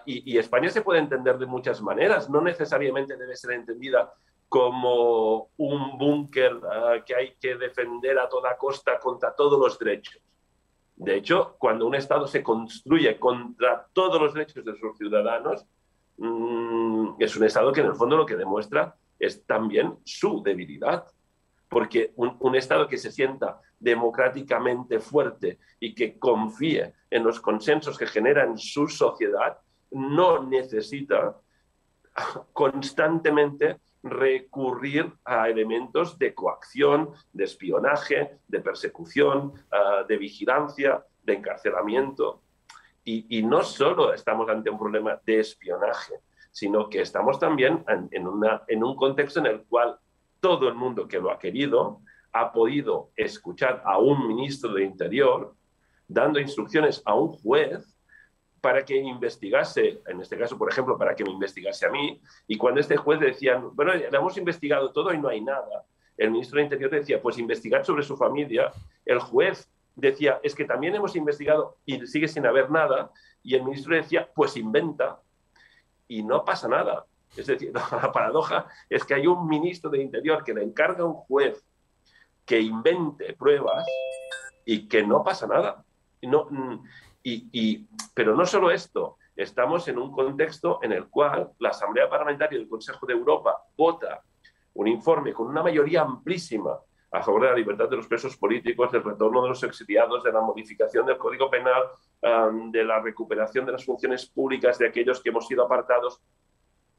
Y España se puede entender de muchas maneras, no necesariamente debe ser entendida como un búnker que hay que defender a toda costa contra todos los derechos. De hecho, cuando un Estado se construye contra todos los derechos de sus ciudadanos, es un Estado que en el fondo lo que demuestra es también su debilidad. Porque un Estado que se sienta democráticamente fuerte y que confíe en los consensos que genera en su sociedad no necesita constantemente recurrir a elementos de coacción, de espionaje, de persecución, de vigilancia, de encarcelamiento. Y no solo estamos ante un problema de espionaje, sino que estamos también en un contexto en el cual todo el mundo que lo ha querido ha podido escuchar a un ministro de Interior dando instrucciones a un juez para que investigase, en este caso, por ejemplo, para que me investigase a mí, y cuando este juez decía, bueno, le hemos investigado todo y no hay nada, el ministro de Interior decía, pues investigad sobre su familia, el juez decía, es que también hemos investigado y sigue sin haber nada, y el ministro decía, pues inventa, y no pasa nada. Es decir, la paradoja es que hay un ministro de Interior que le encarga a un juez que invente pruebas y que no pasa nada. Pero no solo esto, estamos en un contexto en el cual la Asamblea Parlamentaria del Consejo de Europa vota un informe con una mayoría amplísima a favor de la libertad de los presos políticos, del retorno de los exiliados, de la modificación del Código Penal, de la recuperación de las funciones públicas de aquellos que hemos sido apartados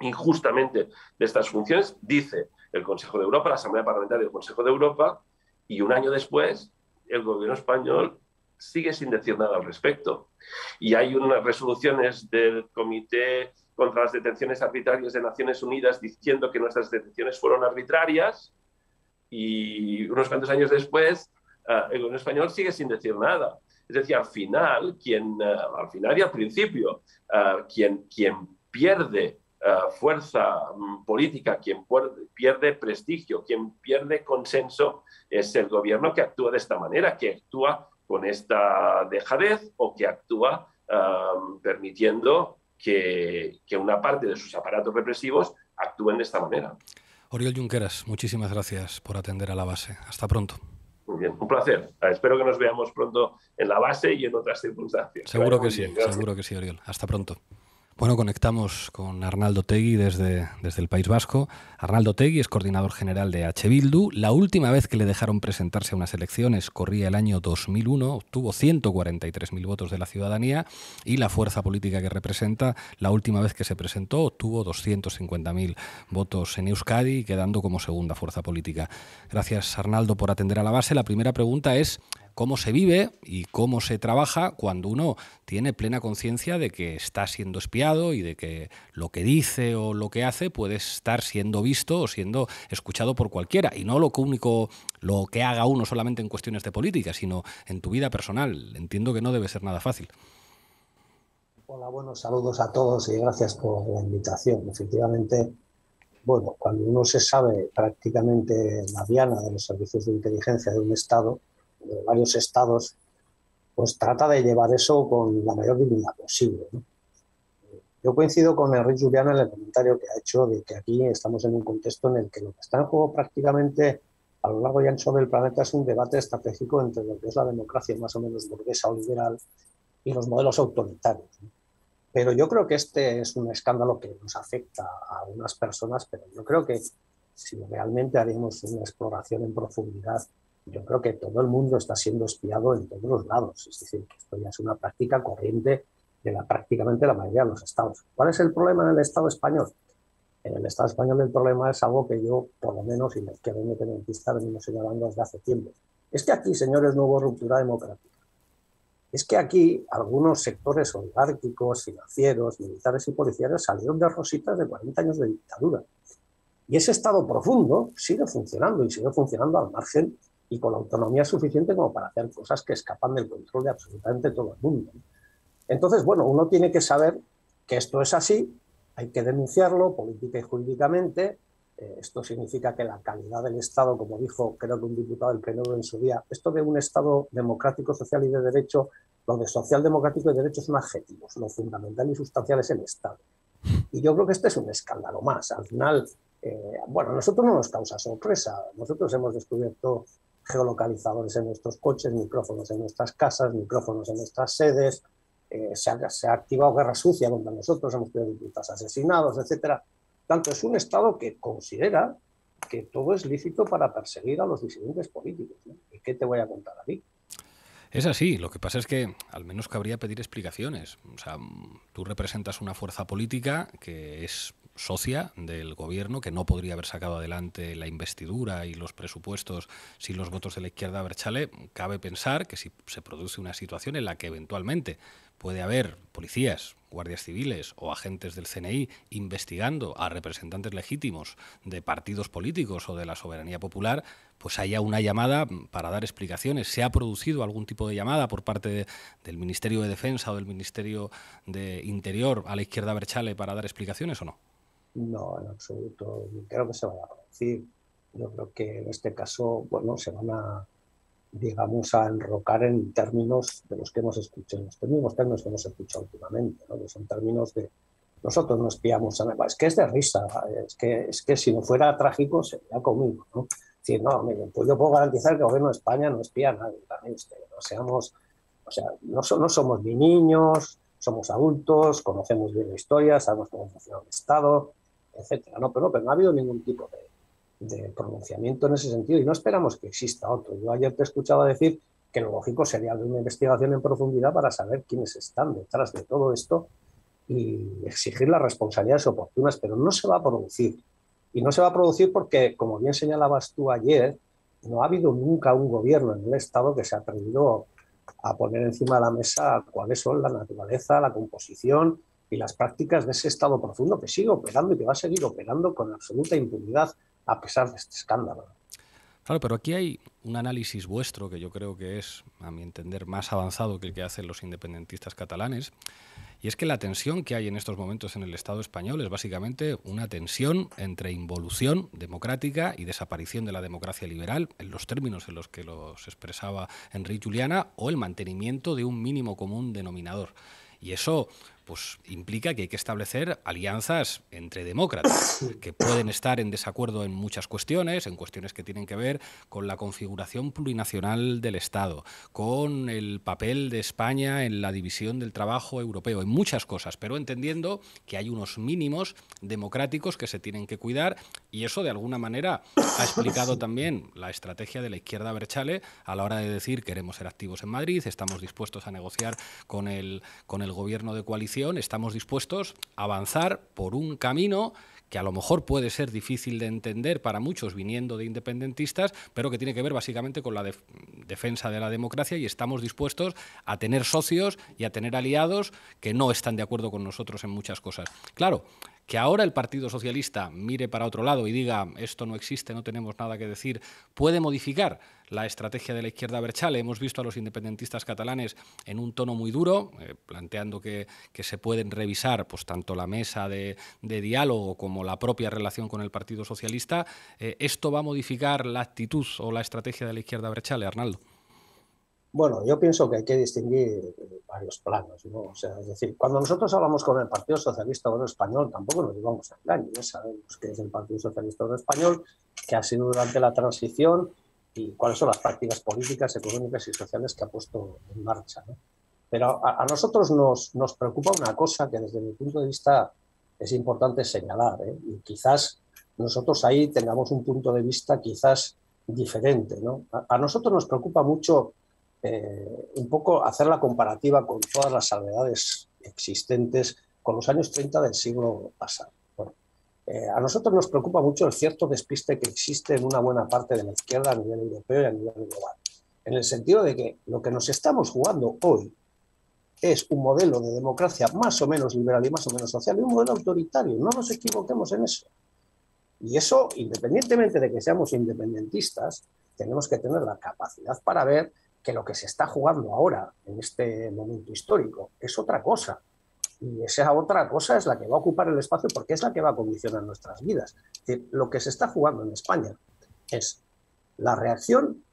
injustamente de estas funciones, dice el Consejo de Europa, la Asamblea Parlamentaria del Consejo de Europa, y un año después el gobierno español sigue sin decir nada al respecto. Y hay unas resoluciones del Comité contra las Detenciones Arbitrarias de Naciones Unidas diciendo que nuestras detenciones fueron arbitrarias, y unos cuantos años después el gobierno español sigue sin decir nada. Es decir, al final y al principio, quien pierde fuerza política, quien pierde prestigio, quien pierde consenso, es el gobierno que actúa de esta manera, que actúa con esta dejadez o que actúa permitiendo que una parte de sus aparatos represivos actúen de esta manera. Oriol Junqueras, muchísimas gracias por atender a La Base. Hasta pronto. Muy bien, un placer. Espero que nos veamos pronto en La Base y en otras circunstancias. Seguro que sí, Oriol. Hasta pronto. Bueno, conectamos con Arnaldo Otegi desde el País Vasco. Arnaldo Otegi es coordinador general de H. Bildu. La última vez que le dejaron presentarse a unas elecciones corría el año 2001, obtuvo 143.000 votos de la ciudadanía y la fuerza política que representa, la última vez que se presentó, obtuvo 250.000 votos en Euskadi, quedando como segunda fuerza política. Gracias, Arnaldo, por atender a La Base. La primera pregunta es: ¿cómo se vive y cómo se trabaja cuando uno tiene plena conciencia de que está siendo espiado y de que lo que dice o lo que hace puede estar siendo visto o siendo escuchado por cualquiera? Y no lo que haga uno solamente en cuestiones de política, sino en tu vida personal. Entiendo que no debe ser nada fácil. Hola, buenos saludos a todos y gracias por la invitación. Efectivamente, bueno, cuando uno se sabe prácticamente la diana de los servicios de inteligencia de un Estado, de varios estados, pues trata de llevar eso con la mayor dignidad posible, ¿no? Yo coincido con Enric Juliana en el comentario que ha hecho de que aquí estamos en un contexto en el que lo que está en juego prácticamente a lo largo y ancho del planeta es un debate estratégico entre lo que es la democracia más o menos burguesa o liberal y los modelos autoritarios, ¿no? Pero yo creo que este es un escándalo que nos afecta a unas personas, pero yo creo que si realmente haríamos una exploración en profundidad, yo creo que todo el mundo está siendo espiado en todos los lados. Es decir, que esto ya es una práctica corriente de prácticamente la mayoría de los estados. ¿Cuál es el problema en el Estado español? En el Estado español el problema es algo que yo, por lo menos, y la izquierda independentista venimos señalando desde hace tiempo. Es que aquí, señores, no hubo ruptura democrática. Es que aquí algunos sectores oligárquicos, financieros, militares y policiales salieron de rositas de 40 años de dictadura. Y ese Estado profundo sigue funcionando y sigue funcionando al margen y con la autonomía suficiente como para hacer cosas que escapan del control de absolutamente todo el mundo. Entonces, bueno, uno tiene que saber que esto es así, hay que denunciarlo política y jurídicamente. Esto significa que la calidad del Estado, como dijo creo que un diputado del PNV en su día, esto de un Estado democrático, social y de derecho, lo de social, democrático y derecho son adjetivos, lo fundamental y sustancial es el Estado. Y yo creo que este es un escándalo más. Al final, bueno, a nosotros no nos causa sorpresa, nosotros hemos descubierto geolocalizadores en nuestros coches, micrófonos en nuestras casas, micrófonos en nuestras sedes, se ha activado guerra sucia contra nosotros, hemos tenido diputados asesinados, etcétera. Tanto es un Estado que considera que todo es lícito para perseguir a los disidentes políticos, ¿no? ¿Y qué te voy a contar a ti? Es así, lo que pasa es que al menos cabría pedir explicaciones. O sea, tú representas una fuerza política que es socia del gobierno, que no podría haber sacado adelante la investidura y los presupuestos sin los votos de la izquierda abertzale. Cabe pensar que si se produce una situación en la que eventualmente puede haber policías, guardias civiles o agentes del CNI investigando a representantes legítimos de partidos políticos o de la soberanía popular, pues haya una llamada para dar explicaciones. ¿Se ha producido algún tipo de llamada por parte del Ministerio de Defensa o del Ministerio de Interior a la izquierda abertzale para dar explicaciones o no? No, en absoluto. Creo que se vaya a producir. Yo creo que en este caso, bueno, se van a, digamos, a enrocar en términos de los que hemos escuchado, los mismos términos que hemos escuchado últimamente, ¿no? Que son términos de nosotros no espiamos a nadie. Es que es de risa, es que si no fuera trágico sería conmigo, ¿no? Es decir, no, miren, pues yo puedo garantizar que el gobierno de España no espía a nadie, también, no seamos, o sea, no somos ni niños, somos adultos, conocemos bien la historia, sabemos cómo funciona el Estado, etcétera, ¿no? Pero no ha habido ningún tipo de pronunciamiento en ese sentido y no esperamos que exista otro. Yo ayer te he escuchado decir que lo lógico sería de una investigación en profundidad para saber quiénes están detrás de todo esto y exigir las responsabilidades oportunas, pero no se va a producir. Y no se va a producir porque, como bien señalabas tú ayer, no ha habido nunca un gobierno en el Estado que se ha atrevido a poner encima de la mesa cuáles son la naturaleza, la composición y las prácticas de ese Estado profundo que sigue operando y que va a seguir operando con absoluta impunidad a pesar de este escándalo. Claro, pero aquí hay un análisis vuestro que yo creo que es, a mi entender, más avanzado que el que hacen los independentistas catalanes, y es que la tensión que hay en estos momentos en el Estado español es básicamente una tensión entre involución democrática y desaparición de la democracia liberal, en los términos en los que los expresaba Enric Juliana, o el mantenimiento de un mínimo común denominador. Y eso pues implica que hay que establecer alianzas entre demócratas, que pueden estar en desacuerdo en muchas cuestiones, en cuestiones que tienen que ver con la configuración plurinacional del Estado, con el papel de España en la división del trabajo europeo, en muchas cosas, pero entendiendo que hay unos mínimos democráticos que se tienen que cuidar, y eso de alguna manera ha explicado también la estrategia de la izquierda abertzale a la hora de decir queremos ser activos en Madrid, estamos dispuestos a negociar con el gobierno de coalición, estamos dispuestos a avanzar por un camino que a lo mejor puede ser difícil de entender para muchos viniendo de independentistas, pero que tiene que ver básicamente con la defensa de la democracia, y estamos dispuestos a tener socios y a tener aliados que no están de acuerdo con nosotros en muchas cosas. Claro, que ahora el Partido Socialista mire para otro lado y diga esto no existe, no tenemos nada que decir, puede modificar la estrategia de la izquierda abertzale. Hemos visto a los independentistas catalanes en un tono muy duro, planteando que se pueden revisar pues tanto la mesa de diálogo como la propia relación con el Partido Socialista. ¿Esto va a modificar la actitud o la estrategia de la izquierda abertzale, Arnaldo? Bueno, yo pienso que hay que distinguir varios planos, ¿no? O sea, es decir, cuando nosotros hablamos con el Partido Socialista Obrero Español, tampoco nos llevamos a engaño, ya sabemos qué es el Partido Socialista Obrero Español, qué ha sido durante la transición y cuáles son las prácticas políticas, económicas y sociales que ha puesto en marcha, ¿no? Pero a nosotros nos preocupa una cosa que desde mi punto de vista es importante señalar, ¿eh? Y quizás nosotros ahí tengamos un punto de vista quizás diferente, ¿no? A nosotros nos preocupa mucho un poco hacer la comparativa con todas las salvedades existentes con los años 30 del siglo pasado. Bueno, a nosotros nos preocupa mucho el cierto despiste que existe en una buena parte de la izquierda a nivel europeo y a nivel global, en el sentido de que lo que nos estamos jugando hoy es un modelo de democracia más o menos liberal y más o menos social y un modelo autoritario. No nos equivoquemos en eso. Y eso, independientemente de que seamos independentistas, tenemos que tener la capacidad para ver que lo que se está jugando ahora, en este momento histórico, es otra cosa. Y esa otra cosa es la que va a ocupar el espacio porque es la que va a condicionar nuestras vidas. Es decir, lo que se está jugando en España es la reacción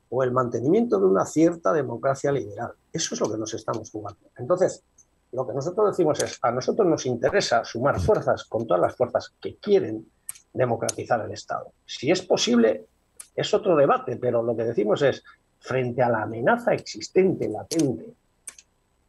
o el mantenimiento de una cierta democracia liberal. Eso es lo que nos estamos jugando. Entonces, lo que nosotros decimos es, a nosotros nos interesa sumar fuerzas con todas las fuerzas que quieren democratizar el Estado. Si es posible, es otro debate, pero lo que decimos es, frente a la amenaza existente, latente,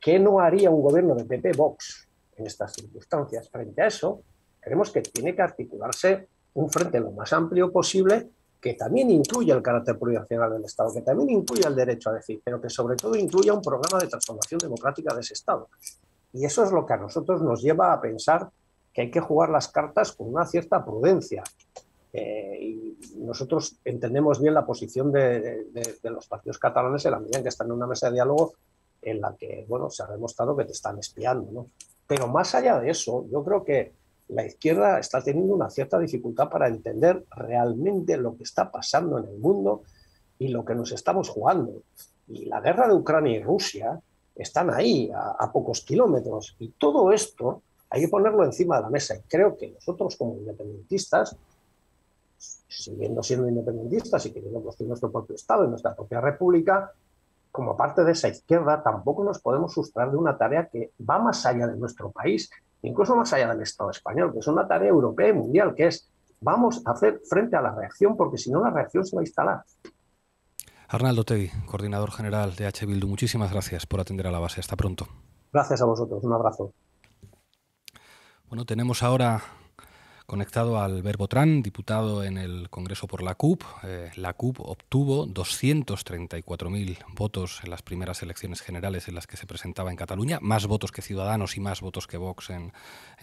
¿qué no haría un gobierno de PP-Vox en estas circunstancias? Frente a eso, creemos que tiene que articularse un frente lo más amplio posible que también incluya el carácter plurinacional del Estado, que también incluya el derecho a decir, pero que sobre todo incluya un programa de transformación democrática de ese Estado. Y eso es lo que a nosotros nos lleva a pensar que hay que jugar las cartas con una cierta prudencia. Y nosotros entendemos bien la posición de los partidos catalanes en la medida en que están en una mesa de diálogo en la que, bueno, se ha demostrado que te están espiando, ¿no? Pero más allá de eso, yo creo que la izquierda está teniendo una cierta dificultad para entender realmente lo que está pasando en el mundo y lo que nos estamos jugando. Y la guerra de Ucrania y Rusia están ahí, a pocos kilómetros. Y todo esto hay que ponerlo encima de la mesa. Y creo que nosotros como independentistas, siguiendo siendo independentistas y queriendo construir nuestro propio Estado y nuestra propia república, como parte de esa izquierda tampoco nos podemos sustraer de una tarea que va más allá de nuestro país, incluso más allá del Estado español, que es una tarea europea y mundial, que es vamos a hacer frente a la reacción, porque si no la reacción se va a instalar. Arnaldo Otegi, coordinador general de H. Bildu, muchísimas gracias por atender a la base. Hasta pronto. Gracias a vosotros, un abrazo. Bueno, tenemos ahora conectado a Albert Botran, diputado en el Congreso por la CUP. La CUP obtuvo 234.000 votos en las primeras elecciones generales en las que se presentaba en Cataluña, más votos que Ciudadanos y más votos que Vox en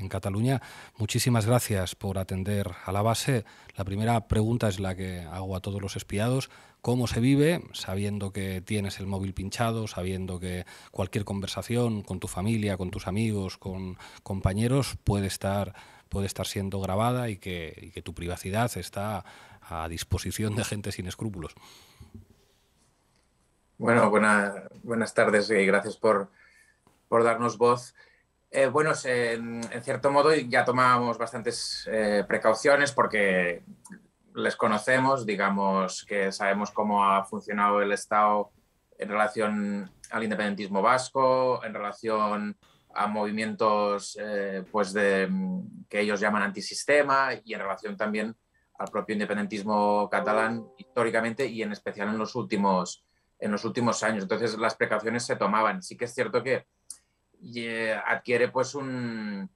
Cataluña. Muchísimas gracias por atender a la base. La primera pregunta es la que hago a todos los espiados. ¿Cómo se vive sabiendo que tienes el móvil pinchado, sabiendo que cualquier conversación con tu familia, con tus amigos, con compañeros puede estar siendo grabada y que tu privacidad está a disposición de gente sin escrúpulos? Bueno, buenas tardes y gracias por darnos voz. Bueno, en cierto modo ya tomábamos bastantes precauciones porque les conocemos, digamos que sabemos cómo ha funcionado el Estado en relación al independentismo vasco, en relación a movimientos pues que ellos llaman antisistema y en relación también al propio independentismo catalán históricamente y en especial en los últimos años. Entonces las precauciones se tomaban. Sí que es cierto que adquiere pues una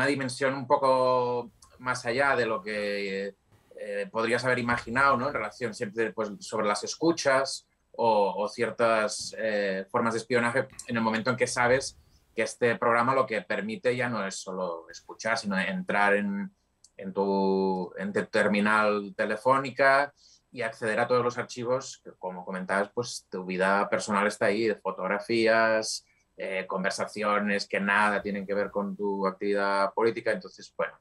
dimensión un poco más allá de lo que podrías haber imaginado, ¿no? En relación siempre pues, sobre las escuchas o ciertas formas de espionaje en el momento en que sabes que este programa lo que permite ya no es solo escuchar, sino entrar en tu terminal telefónica y acceder a todos los archivos, que, como comentabas, pues tu vida personal está ahí, de fotografías, conversaciones que nada tienen que ver con tu actividad política. Entonces, bueno,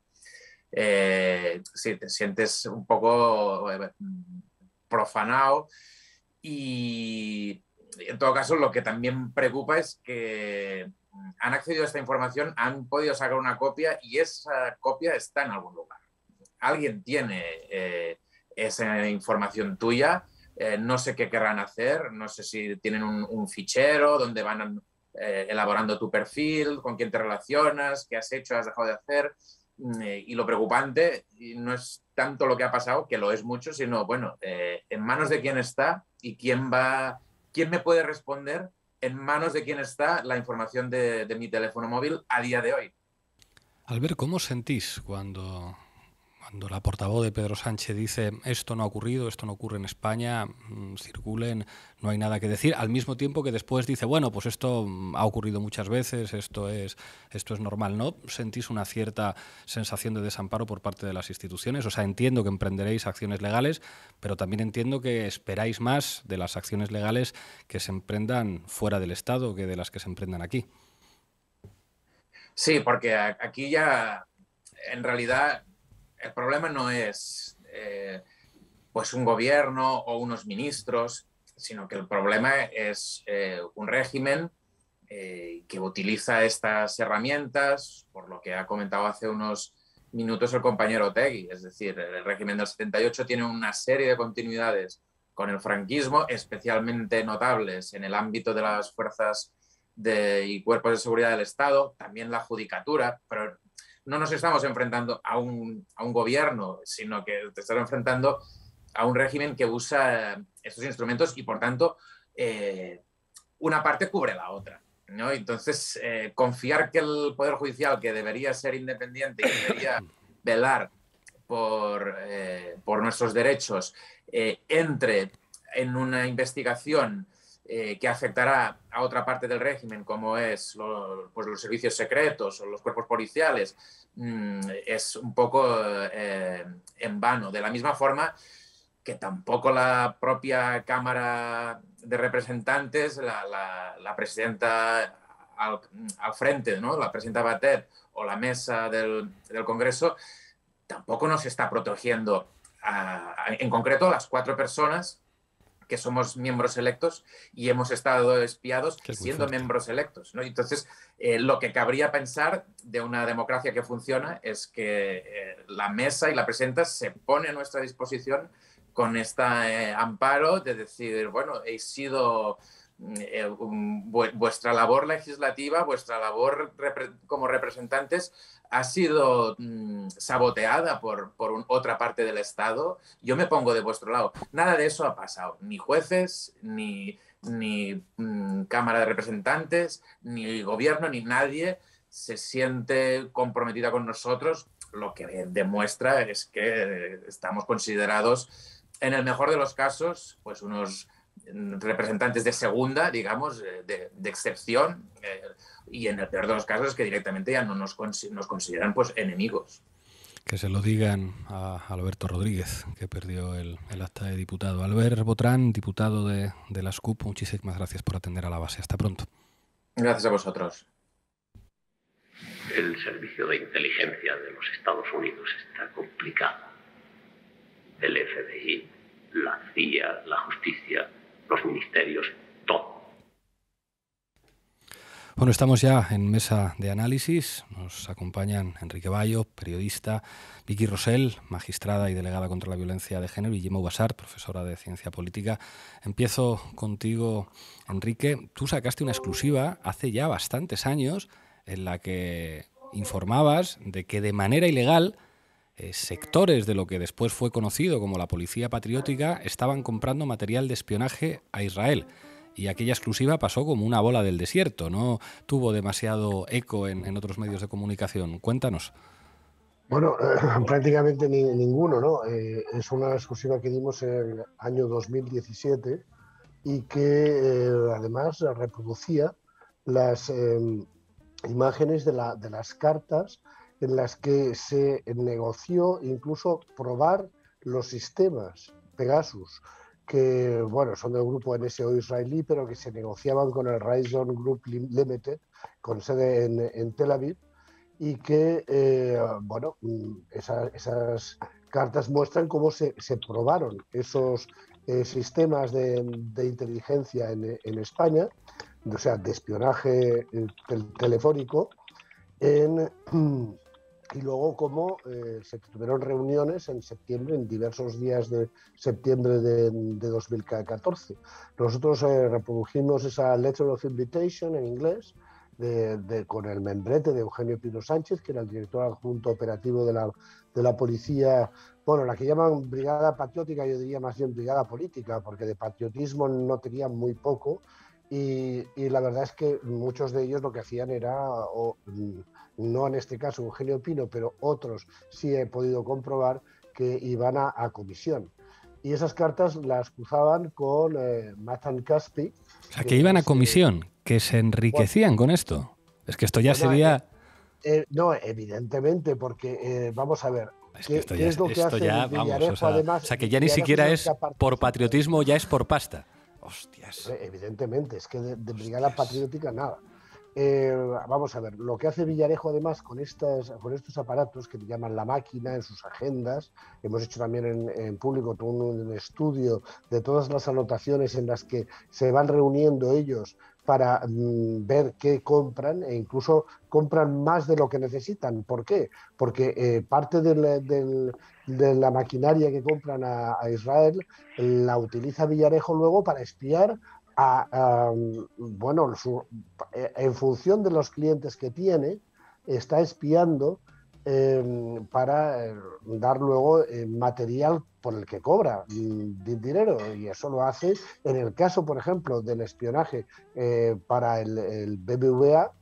sí, te sientes un poco profanado y en todo caso lo que también preocupa es que han accedido a esta información, han podido sacar una copia y esa copia está en algún lugar. Alguien tiene esa información tuya, no sé qué querrán hacer, no sé si tienen un fichero donde van elaborando tu perfil, con quién te relacionas, qué has hecho, has dejado de hacer. Y lo preocupante no es tanto lo que ha pasado, que lo es mucho, sino, bueno, en manos de quién está y quién me puede responder, en manos de quién está la información de mi teléfono móvil a día de hoy. Albert, ¿cómo sentís cuando la portavoz de Pedro Sánchez dice esto no ha ocurrido, esto no ocurre en España, circulen, no hay nada que decir, al mismo tiempo que después dice, bueno, pues esto ha ocurrido muchas veces, esto es normal? ¿No sentís una cierta sensación de desamparo por parte de las instituciones? O sea, entiendo que emprenderéis acciones legales, pero también entiendo que esperáis más de las acciones legales que se emprendan fuera del Estado que de las que se emprendan aquí. Sí, porque aquí ya, en realidad, el problema no es pues un gobierno o unos ministros, sino que el problema es un régimen que utiliza estas herramientas, por lo que ha comentado hace unos minutos el compañero Otegui. Es decir, el régimen del 78 tiene una serie de continuidades con el franquismo, especialmente notables en el ámbito de las fuerzas y cuerpos de seguridad del Estado, también la judicatura, pero no nos estamos enfrentando a un gobierno, sino que te estás enfrentando a un régimen que usa estos instrumentos y, por tanto, una parte cubre la otra, ¿no? Entonces, confiar que el Poder Judicial, que debería ser independiente y debería velar por nuestros derechos, entre en una investigación que afectará a otra parte del régimen, como es pues los servicios secretos o los cuerpos policiales, es un poco en vano. De la misma forma que tampoco la propia Cámara de Representantes, la presidenta al frente, ¿no? La presidenta Batet o la mesa del Congreso, tampoco nos está protegiendo, en concreto, a las 4 personas que somos miembros electos y hemos estado espiados siendo miembros electos, ¿no? Entonces, lo que cabría pensar de una democracia que funciona es que la mesa y la presidenta se pone a nuestra disposición con este amparo de decir, bueno, he sido vuestra labor legislativa, vuestra labor como representantes ha sido saboteada por otra parte del Estado. Yo me pongo de vuestro lado. Nada de eso ha pasado. Ni jueces, ni Cámara de Representantes, ni gobierno, ni nadie se siente comprometida con nosotros. Lo que demuestra es que estamos considerados, en el mejor de los casos, pues unos representantes de segunda, digamos, de excepción, y en el peor de los casos es que directamente ya no nos consideran pues enemigos. Que se lo digan a Alberto Rodríguez, que perdió el acta de diputado. Albert Botran, diputado de las CUP, muchísimas gracias por atender a la base. Hasta pronto. Gracias a vosotros. El servicio de inteligencia de los Estados Unidos está complicado. El FBI, la CIA, la justicia, los ministerios, todo. Bueno, estamos ya en mesa de análisis. Nos acompañan Enrique Bayo, periodista, Vicky Rosell, magistrada y delegada contra la violencia de género, y Gemma Ubasart, profesora de ciencia política. Empiezo contigo, Enrique. Tú sacaste una exclusiva hace ya bastantes años en la que informabas de que de manera ilegal sectores de lo que después fue conocido como la Policía Patriótica estaban comprando material de espionaje a Israel. Y aquella exclusiva pasó como una bola del desierto, no tuvo demasiado eco en otros medios de comunicación. Cuéntanos. Bueno, prácticamente ninguno, ¿no? Es una exclusiva que dimos en el año 2017 y que además reproducía las imágenes de las cartas en las que se negoció incluso probar los sistemas Pegasus, que bueno, son del grupo NSO israelí, pero que se negociaban con el Raytheon Group Limited, con sede en Tel Aviv, y que bueno, esas cartas muestran cómo se probaron esos sistemas de inteligencia en España, o sea, de espionaje telefónico, y luego cómo se tuvieron reuniones en septiembre, en diversos días de septiembre de 2014. Nosotros reprodujimos esa Letter of Invitation en inglés, con el membrete de Eugenio Pino Sánchez, que era el director adjunto operativo de la policía, bueno, la que llaman Brigada Patriótica, yo diría más bien Brigada Política, porque de patriotismo no tenían muy poco, y la verdad es que muchos de ellos lo que hacían era, no en este caso Eugenio Pino, pero otros sí he podido comprobar que iban a comisión. Y esas cartas las cruzaban con Matan Caspi. O sea, que iban a comisión, que se enriquecían con esto. Es que esto ya sería... no, evidentemente, porque vamos a ver. Es que esto ya vamos, además, o sea, que ya ni siquiera es por patriotismo, ya es por pasta. Hostias. Evidentemente, es que de Brigada Patriótica nada. Vamos a ver, lo que hace Villarejo además con estos aparatos que llaman la máquina en sus agendas, hemos hecho también en público todo un estudio de todas las anotaciones en las que se van reuniendo ellos para ver qué compran, e incluso compran más de lo que necesitan. ¿Por qué? Porque parte de la maquinaria que compran a Israel la utiliza Villarejo luego para espiar bueno, en función de los clientes que tiene, está espiando para dar luego material por el que cobra dinero, y eso lo hace en el caso, por ejemplo, del espionaje para el BBVA.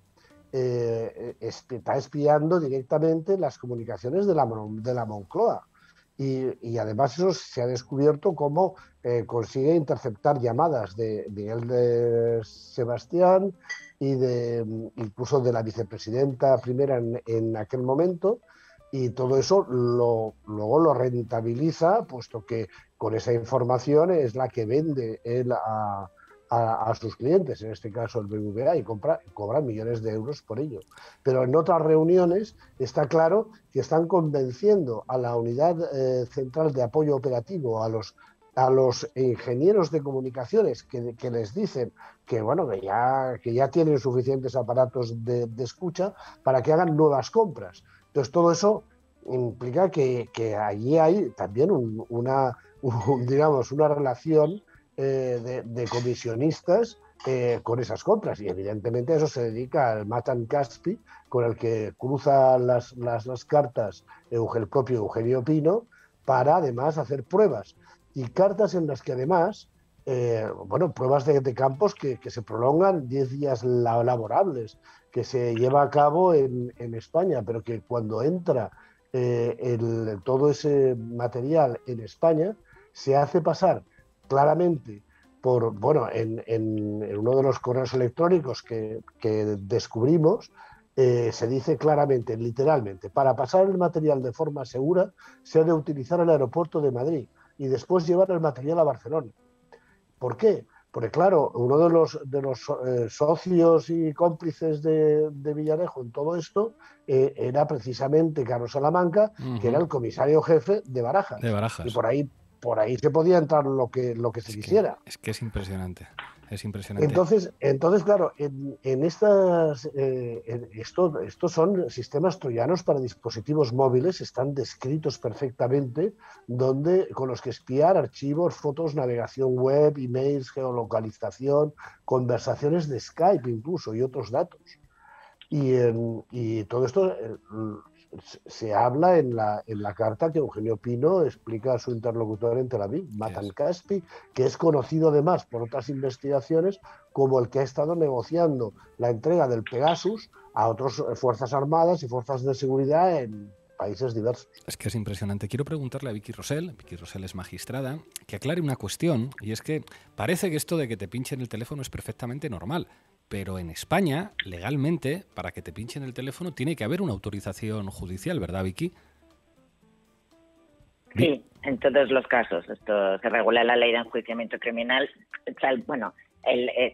Está espiando directamente las comunicaciones de la Moncloa. Y además eso se ha descubierto cómo consigue interceptar llamadas de Miguel de Sebastián y incluso de la vicepresidenta primera en aquel momento, y todo eso luego lo rentabiliza, puesto que con esa información es la que vende él a sus clientes, en este caso el BBVA, y cobra millones de euros por ello. Pero en otras reuniones está claro que están convenciendo a la unidad central de apoyo operativo, a los ingenieros de comunicaciones que les dicen que, bueno, que ya tienen suficientes aparatos de escucha para que hagan nuevas compras. Entonces todo eso implica que allí hay también digamos, una relación de comisionistas con esas compras, y evidentemente eso se dedica al Matan Caspi, con el que cruza las cartas el propio Eugenio Pino, para además hacer pruebas, y cartas en las que además bueno, pruebas de campos que se prolongan 10 días laborables, que se lleva a cabo en España, pero que cuando entra todo ese material en España se hace pasar claramente por, bueno, en uno de los correos electrónicos que descubrimos, se dice claramente, literalmente, para pasar el material de forma segura se ha de utilizar el aeropuerto de Madrid y después llevar el material a Barcelona. ¿Por qué? Porque claro, uno de los socios y cómplices de Villarejo en todo esto era precisamente Carlos Salamanca, que era el comisario jefe de Barajas. Y por ahí se podía entrar lo que se quisiera. Es que es impresionante. Es impresionante. Entonces claro, estos son sistemas troyanos para dispositivos móviles, están descritos perfectamente, con los que espiar archivos, fotos, navegación web, emails, geolocalización, conversaciones de Skype incluso, y otros datos. Y todo esto se habla en la carta que Eugenio Pino explica a su interlocutor en Tel Aviv, Matan Caspi, que es conocido además por otras investigaciones como el que ha estado negociando la entrega del Pegasus a otras fuerzas armadas y fuerzas de seguridad en países diversos. Es que es impresionante. Quiero preguntarle a Vicky Rosell es magistrada, que aclare una cuestión, y es que parece que esto de que te pinchen el teléfono es perfectamente normal, pero en España, legalmente, para que te pinchen el teléfono tiene que haber una autorización judicial, ¿verdad, Vicky? Sí, en todos los casos. Esto se regula en la ley de enjuiciamiento criminal. Bueno,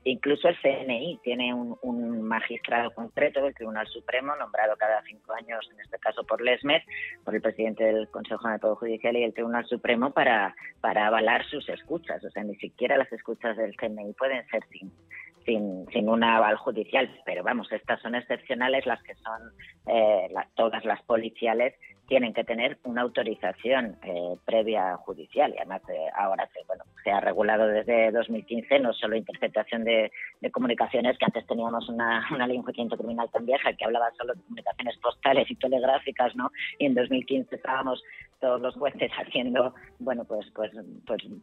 incluso el CNI tiene un magistrado concreto del Tribunal Supremo, nombrado cada 5 años, en este caso por Lesmes, por el presidente del Consejo de Poder Judicial y el Tribunal Supremo, para avalar sus escuchas. O sea, ni siquiera las escuchas del CNI pueden ser sin un aval judicial, pero vamos, estas son excepcionales, las que son todas las policiales tienen que tener una autorización previa judicial, y además ahora se ha regulado desde 2015 no solo interceptación de comunicaciones, que antes teníamos una ley de enjuiciamiento criminal tan vieja que hablaba solo de comunicaciones postales y telegráficas, ¿no? Y en 2015 estábamos todos los jueces haciendo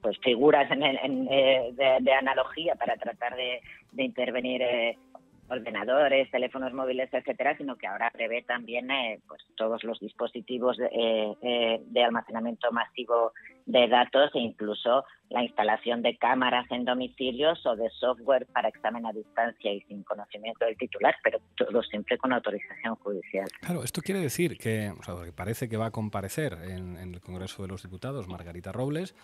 pues figuras de analogía para tratar de intervenir ordenadores, teléfonos móviles, etcétera, sino que ahora prevé también todos los dispositivos de almacenamiento masivo de datos e incluso la instalación de cámaras en domicilios o de software para examen a distancia y sin conocimiento del titular, pero todo siempre con autorización judicial. Claro, esto quiere decir que parece que va a comparecer en el Congreso de los Diputados Margarita Robles,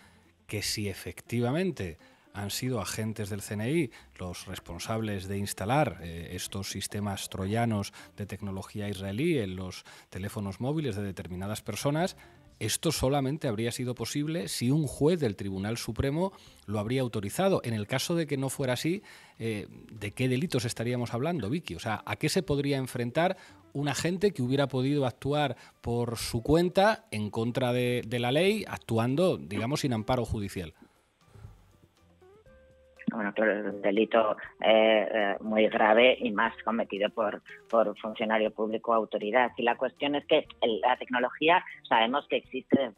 que si efectivamente han sido agentes del CNI los responsables de instalar estos sistemas troyanos de tecnología israelí en los teléfonos móviles de determinadas personas, esto solamente habría sido posible si un juez del Tribunal Supremo lo habría autorizado. En el caso de que no fuera así, ¿de qué delitos estaríamos hablando, Vicky? O sea, ¿a qué se podría enfrentar un agente que hubiera podido actuar por su cuenta en contra de la ley, actuando, digamos, sin amparo judicial? Bueno, claro, es un delito muy grave y más cometido por funcionario público o autoridad. Y la cuestión es que la tecnología sabemos que existe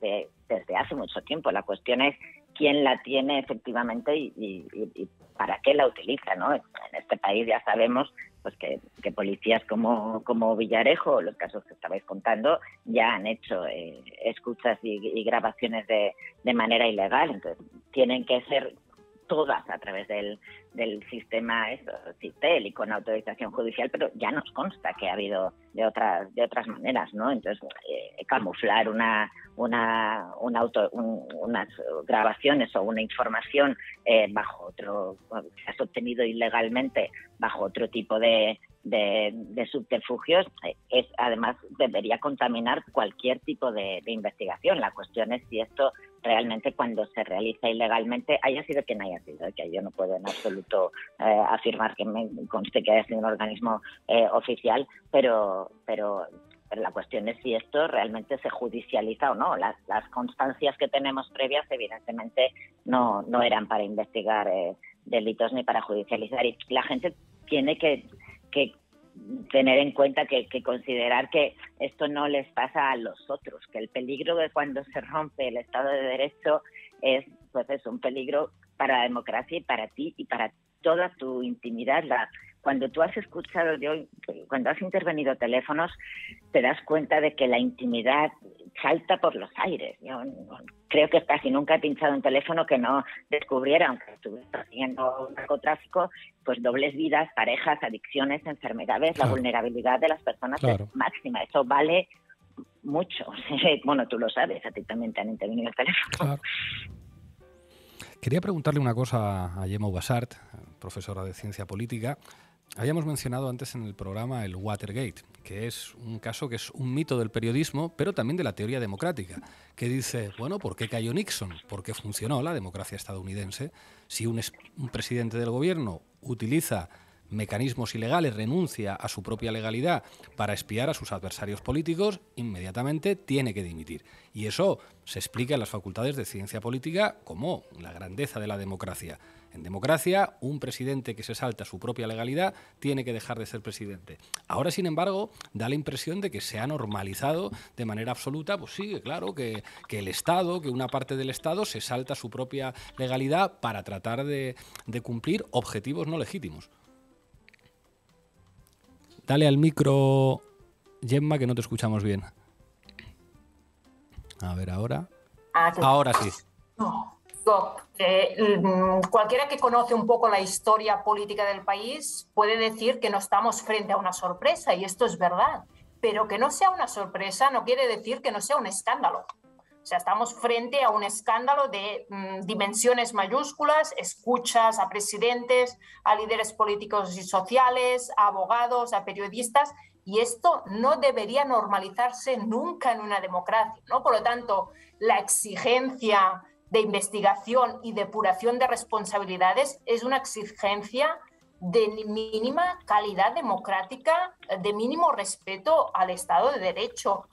desde hace mucho tiempo. La cuestión es quién la tiene efectivamente y para qué la utiliza, ¿no? En este país ya sabemos pues que policías como Villarejo, los casos que estabais contando, ya han hecho escuchas y grabaciones de manera ilegal. Entonces, tienen que ser todas a través del sistema CITEL y con autorización judicial, pero ya nos consta que ha habido de otras maneras, ¿no? Entonces, camuflar unas grabaciones o una información bajo otro, que has obtenido ilegalmente bajo otro tipo de subterfugios, además debería contaminar cualquier tipo de investigación. La cuestión es si esto realmente, cuando se realiza ilegalmente, haya sido quien haya sido, que yo no puedo en absoluto afirmar que me conste que haya sido un organismo oficial, pero la cuestión es si esto realmente se judicializa o no. Las constancias que tenemos previas, evidentemente, no eran para investigar delitos ni para judicializar, y la gente tiene que tener en cuenta que considerar que esto no les pasa a los otros, que el peligro de cuando se rompe el Estado de Derecho es un peligro para la democracia y para ti y para toda tu intimidad. Cuando tú has escuchado, cuando has intervenido teléfonos, te das cuenta de que la intimidad salta por los aires. Yo creo que casi nunca he pinchado un teléfono que no descubriera, aunque estuviera haciendo narcotráfico, pues dobles vidas, parejas, adicciones, enfermedades. Claro. La vulnerabilidad de las personas es máxima. Eso vale mucho. Bueno, tú lo sabes, a ti también te han intervenido el teléfono. Claro. Quería preguntarle una cosa a Gemma Ubasart, profesora de Ciencia Política. Habíamos mencionado antes en el programa el Watergate, que es un caso que es un mito del periodismo, pero también de la teoría democrática, que dice, bueno, ¿por qué cayó Nixon? ¿Por qué funcionó la democracia estadounidense? Si un presidente del gobierno utiliza mecanismos ilegales, renuncia a su propia legalidad para espiar a sus adversarios políticos, inmediatamente tiene que dimitir. Y eso se explica en las facultades de Ciencia Política como la grandeza de la democracia. En democracia, un presidente que se salta su propia legalidad tiene que dejar de ser presidente. Ahora, sin embargo, da la impresión de que se ha normalizado de manera absoluta, pues sí, claro, que el Estado, que una parte del Estado se salta su propia legalidad para tratar de cumplir objetivos no legítimos. Dale al micro, Gemma, que no te escuchamos bien. A ver, ahora. Ahora sí. Cualquiera que conoce un poco la historia política del país puede decir que no estamos frente a una sorpresa, y esto es verdad. Pero que no sea una sorpresa no quiere decir que no sea un escándalo. O sea, estamos frente a un escándalo de dimensiones mayúsculas, escuchas a presidentes, a líderes políticos y sociales, a abogados, a periodistas, y esto no debería normalizarse nunca en una democracia, ¿no? Por lo tanto, la exigencia de investigación y depuración de responsabilidades es una exigencia de mínima calidad democrática, de mínimo respeto al Estado de Derecho.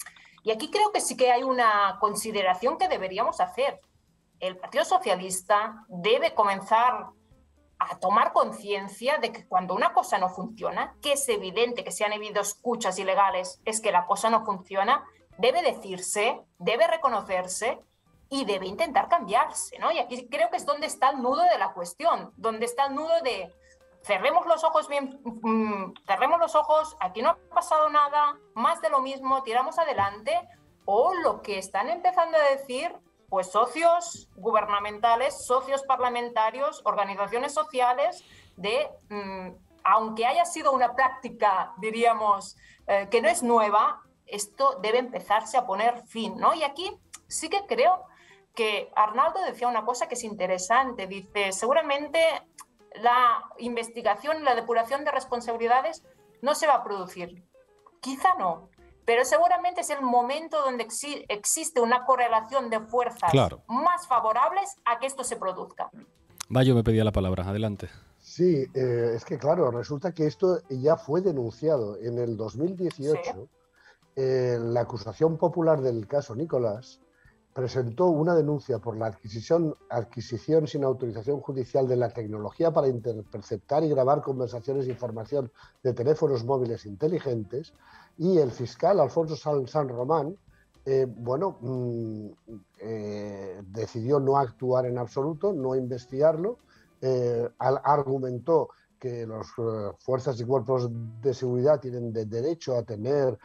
Y aquí creo que sí que hay una consideración que deberíamos hacer. El Partido Socialista debe comenzar a tomar conciencia de que cuando una cosa no funciona, que es evidente que se han habido escuchas ilegales, es que la cosa no funciona, debe decirse, debe reconocerse y debe intentar cambiarse, ¿no? Y aquí creo que es donde está el nudo de la cuestión, donde está el nudo de cerremos los ojos bien, cerremos los ojos, aquí no ha pasado nada, más de lo mismo, tiramos adelante, o lo que están empezando a decir pues socios gubernamentales, socios parlamentarios, organizaciones sociales, de aunque haya sido una práctica, diríamos, que no es nueva, esto debe empezarse a poner fin, ¿no? Y aquí sí que creo que Arnaldo decía una cosa que es interesante, dice, seguramente la investigación y la depuración de responsabilidades no se va a producir. Quizá no, pero seguramente es el momento donde existe una correlación de fuerzas más favorables a que esto se produzca. Bayo me pedía la palabra, adelante. Sí, es que claro, resulta que esto ya fue denunciado en el 2018. Sí. La acusación popular del caso Nicolás presentó una denuncia por la adquisición sin autorización judicial de la tecnología para interceptar y grabar conversaciones e información de teléfonos móviles inteligentes, y el fiscal Alfonso San Román decidió no actuar en absoluto, no investigarlo, argumentó que las fuerzas y cuerpos de seguridad tienen derecho a tener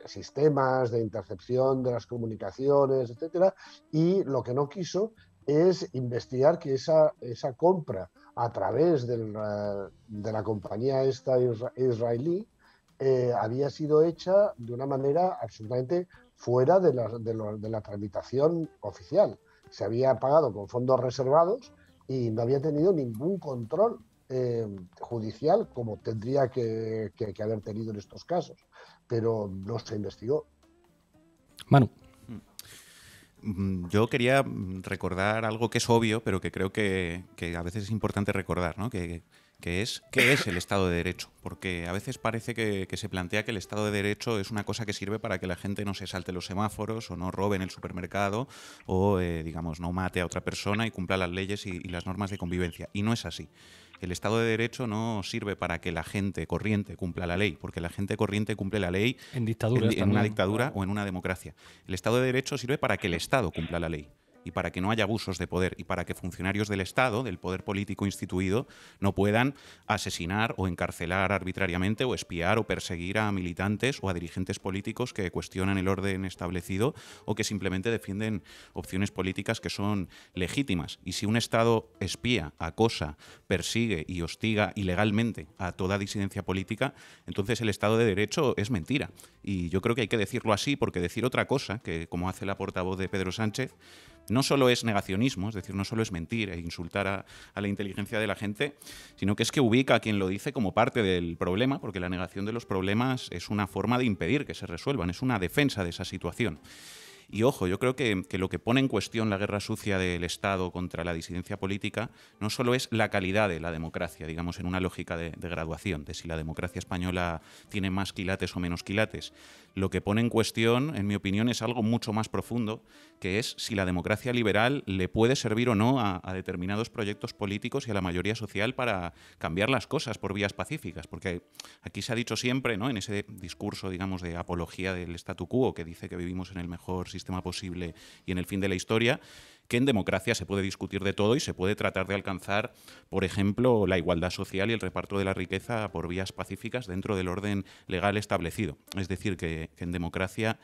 sistemas de intercepción de las comunicaciones, etcétera, y lo que no quiso es investigar que esa compra a través de la compañía esta israelí había sido hecha de una manera absolutamente fuera de la tramitación oficial. Se había pagado con fondos reservados y no había tenido ningún control judicial como tendría que haber tenido en estos casos, pero no se investigó. Manu. Yo quería recordar algo que es obvio, pero que creo que a veces es importante recordar, ¿no? ¿Qué es el Estado de Derecho? Porque a veces parece que se plantea que el Estado de Derecho es una cosa que sirve para que la gente no se salte los semáforos o no robe en el supermercado o, no mate a otra persona y cumpla las leyes y las normas de convivencia. Y no es así. El Estado de Derecho no sirve para que la gente corriente cumpla la ley, porque la gente corriente cumple la ley en una dictadura o en una democracia. El Estado de Derecho sirve para que el Estado cumpla la ley y para que no haya abusos de poder y para que funcionarios del Estado, del poder político instituido, no puedan asesinar o encarcelar arbitrariamente o espiar o perseguir a militantes o a dirigentes políticos que cuestionan el orden establecido o que simplemente defienden opciones políticas que son legítimas. Y si un Estado espía, acosa, persigue y hostiga ilegalmente a toda disidencia política, entonces el Estado de Derecho es mentira. Y yo creo que hay que decirlo así, porque decir otra cosa, que como hace la portavoz de Pedro Sánchez, no solo es negacionismo, es decir, no solo es mentir e insultar a la inteligencia de la gente, sino que es que ubica a quien lo dice como parte del problema, porque la negación de los problemas es una forma de impedir que se resuelvan, es una defensa de esa situación. Y ojo, yo creo que lo que pone en cuestión la guerra sucia del Estado contra la disidencia política no solo es la calidad de la democracia, digamos, en una lógica de graduación, de si la democracia española tiene más quilates o menos quilates. Lo que pone en cuestión, en mi opinión, es algo mucho más profundo, que es si la democracia liberal le puede servir o no a determinados proyectos políticos y a la mayoría social para cambiar las cosas por vías pacíficas. Porque aquí se ha dicho siempre, ¿no?, en ese discurso, digamos, de apología del statu quo, que dice que vivimos en el mejor sistema posible y en el fin de la historia, que en democracia se puede discutir de todo y se puede tratar de alcanzar, por ejemplo, la igualdad social y el reparto de la riqueza por vías pacíficas dentro del orden legal establecido. Es decir, que en democracia,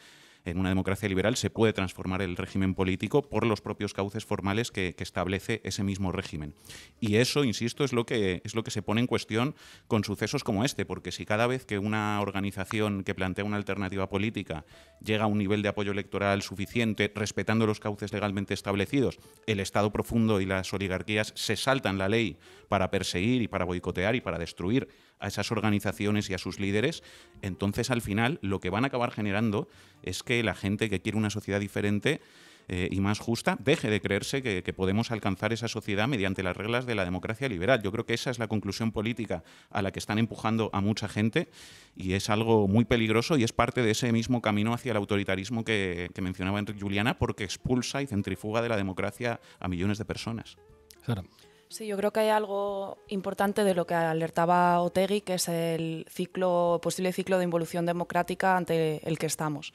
en una democracia liberal, se puede transformar el régimen político por los propios cauces formales que establece ese mismo régimen. Y eso, insisto, es lo que se pone en cuestión con sucesos como este, porque si cada vez que una organización que plantea una alternativa política llega a un nivel de apoyo electoral suficiente, respetando los cauces legalmente establecidos, el Estado profundo y las oligarquías se saltan la ley para perseguir y para boicotear y para destruir a esas organizaciones y a sus líderes, entonces al final lo que van a acabar generando es que la gente que quiere una sociedad diferente y más justa deje de creerse que podemos alcanzar esa sociedad mediante las reglas de la democracia liberal. Yo creo que esa es la conclusión política a la que están empujando a mucha gente y es algo muy peligroso y es parte de ese mismo camino hacia el autoritarismo que mencionaba Enric Juliana, porque expulsa y centrifuga de la democracia a millones de personas. Sara. Sí, yo creo que hay algo importante de lo que alertaba Otegi, que es el posible ciclo de involución democrática ante el que estamos.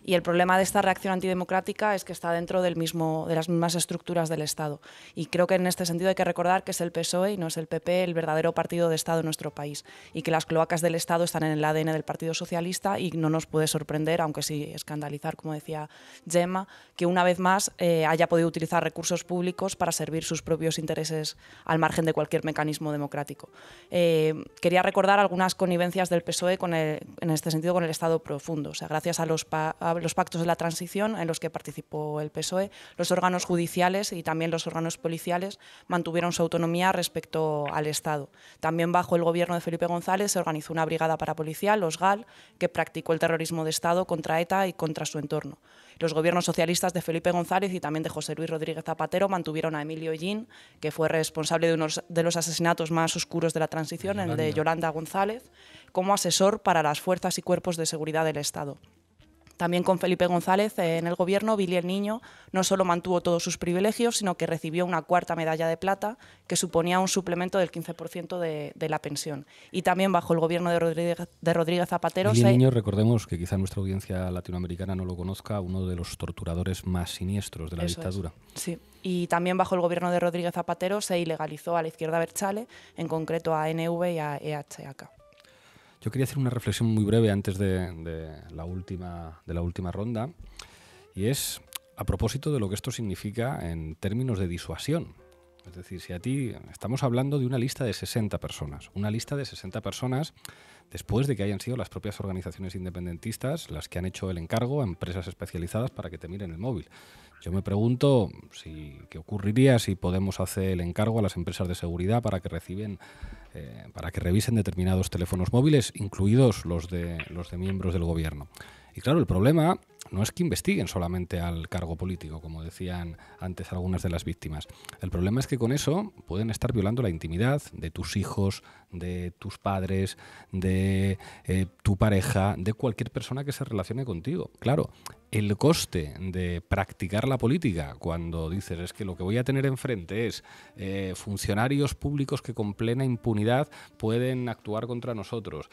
Y el problema de esta reacción antidemocrática es que está dentro de las mismas estructuras del Estado. Y creo que en este sentido hay que recordar que es el PSOE y no es el PP el verdadero partido de Estado en nuestro país. Y que las cloacas del Estado están en el ADN del Partido Socialista y no nos puede sorprender, aunque sí escandalizar, como decía Gemma, que una vez más haya podido utilizar recursos públicos para servir sus propios intereses al margen de cualquier mecanismo democrático. Quería recordar algunas connivencias del PSOE en este sentido con el Estado profundo. O sea, gracias a los pactos de la transición en los que participó el PSOE, los órganos judiciales y también los órganos policiales mantuvieron su autonomía respecto al Estado. También bajo el gobierno de Felipe González se organizó una brigada parapolicial, los GAL, que practicó el terrorismo de Estado contra ETA y contra su entorno. Los gobiernos socialistas de Felipe González y también de José Luis Rodríguez Zapatero mantuvieron a Emilio Ollín, que fue responsable de los asesinatos más oscuros de la transición, el de Yolanda González, como asesor para las fuerzas y cuerpos de seguridad del Estado. También con Felipe González en el gobierno, Billy el Niño no solo mantuvo todos sus privilegios, sino que recibió una cuarta medalla de plata, que suponía un suplemento del 15% de la pensión. Y también bajo el gobierno de Rodríguez Zapatero... Billy el Niño, recordemos que quizá nuestra audiencia latinoamericana no lo conozca, uno de los torturadores más siniestros de la dictadura. Sí. Y también bajo el gobierno de Rodríguez Zapatero se ilegalizó a la izquierda abertzale, en concreto a ANV y a EHK. Yo quería hacer una reflexión muy breve antes de la última ronda, y es a propósito de lo que esto significa en términos de disuasión. Es decir, si a ti estamos hablando de una lista de 60 personas, después de que hayan sido las propias organizaciones independentistas las que han hecho el encargo a empresas especializadas para que te miren el móvil. Yo me pregunto qué ocurriría si Podemos hacer el encargo a las empresas de seguridad para que revisen determinados teléfonos móviles, incluidos los de miembros del gobierno. Y claro, el problema no es que investiguen solamente al cargo político, como decían antes algunas de las víctimas. El problema es que con eso pueden estar violando la intimidad de tus hijos, de tus padres, de tu pareja, de cualquier persona que se relacione contigo. Claro, el coste de practicar la política, cuando dices es que lo que voy a tener enfrente es funcionarios públicos que con plena impunidad pueden actuar contra nosotros,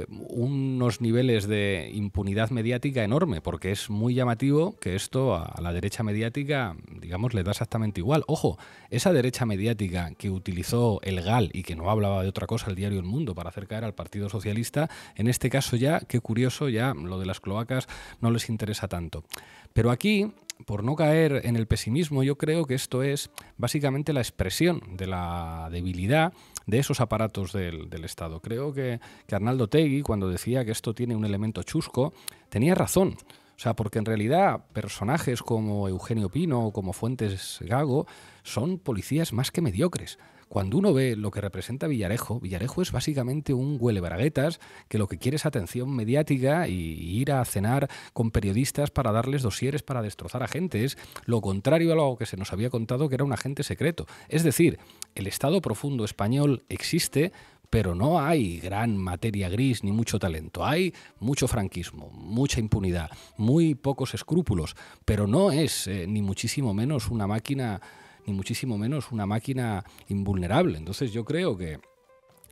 unos niveles de impunidad mediática enorme, porque es muy llamativo que esto a la derecha mediática, digamos, le da exactamente igual. Ojo, esa derecha mediática que utilizó el GAL y que no hablaba de otra cosa el diario El Mundo para hacer caer al Partido Socialista, en este caso ya, qué curioso, ya lo de las cloacas no les interesa tanto. Pero aquí, por no caer en el pesimismo, yo creo que esto es básicamente la expresión de la debilidad de esos aparatos del Estado. Creo que Arnaldo Otegi, cuando decía que esto tiene un elemento chusco, tenía razón. O sea, porque en realidad personajes como Eugenio Pino o como Fuentes Gago son policías más que mediocres. cuando uno ve lo que representa Villarejo es básicamente un huelebraguetas que lo que quiere es atención mediática y ir a cenar con periodistas para darles dosieres para destrozar a gente. Es lo contrario a lo que se nos había contado, que era un agente secreto. Es decir, el Estado profundo español existe, pero no hay gran materia gris ni mucho talento. Hay mucho franquismo, mucha impunidad, muy pocos escrúpulos, pero no es ni muchísimo menos una máquina invulnerable. Entonces yo creo que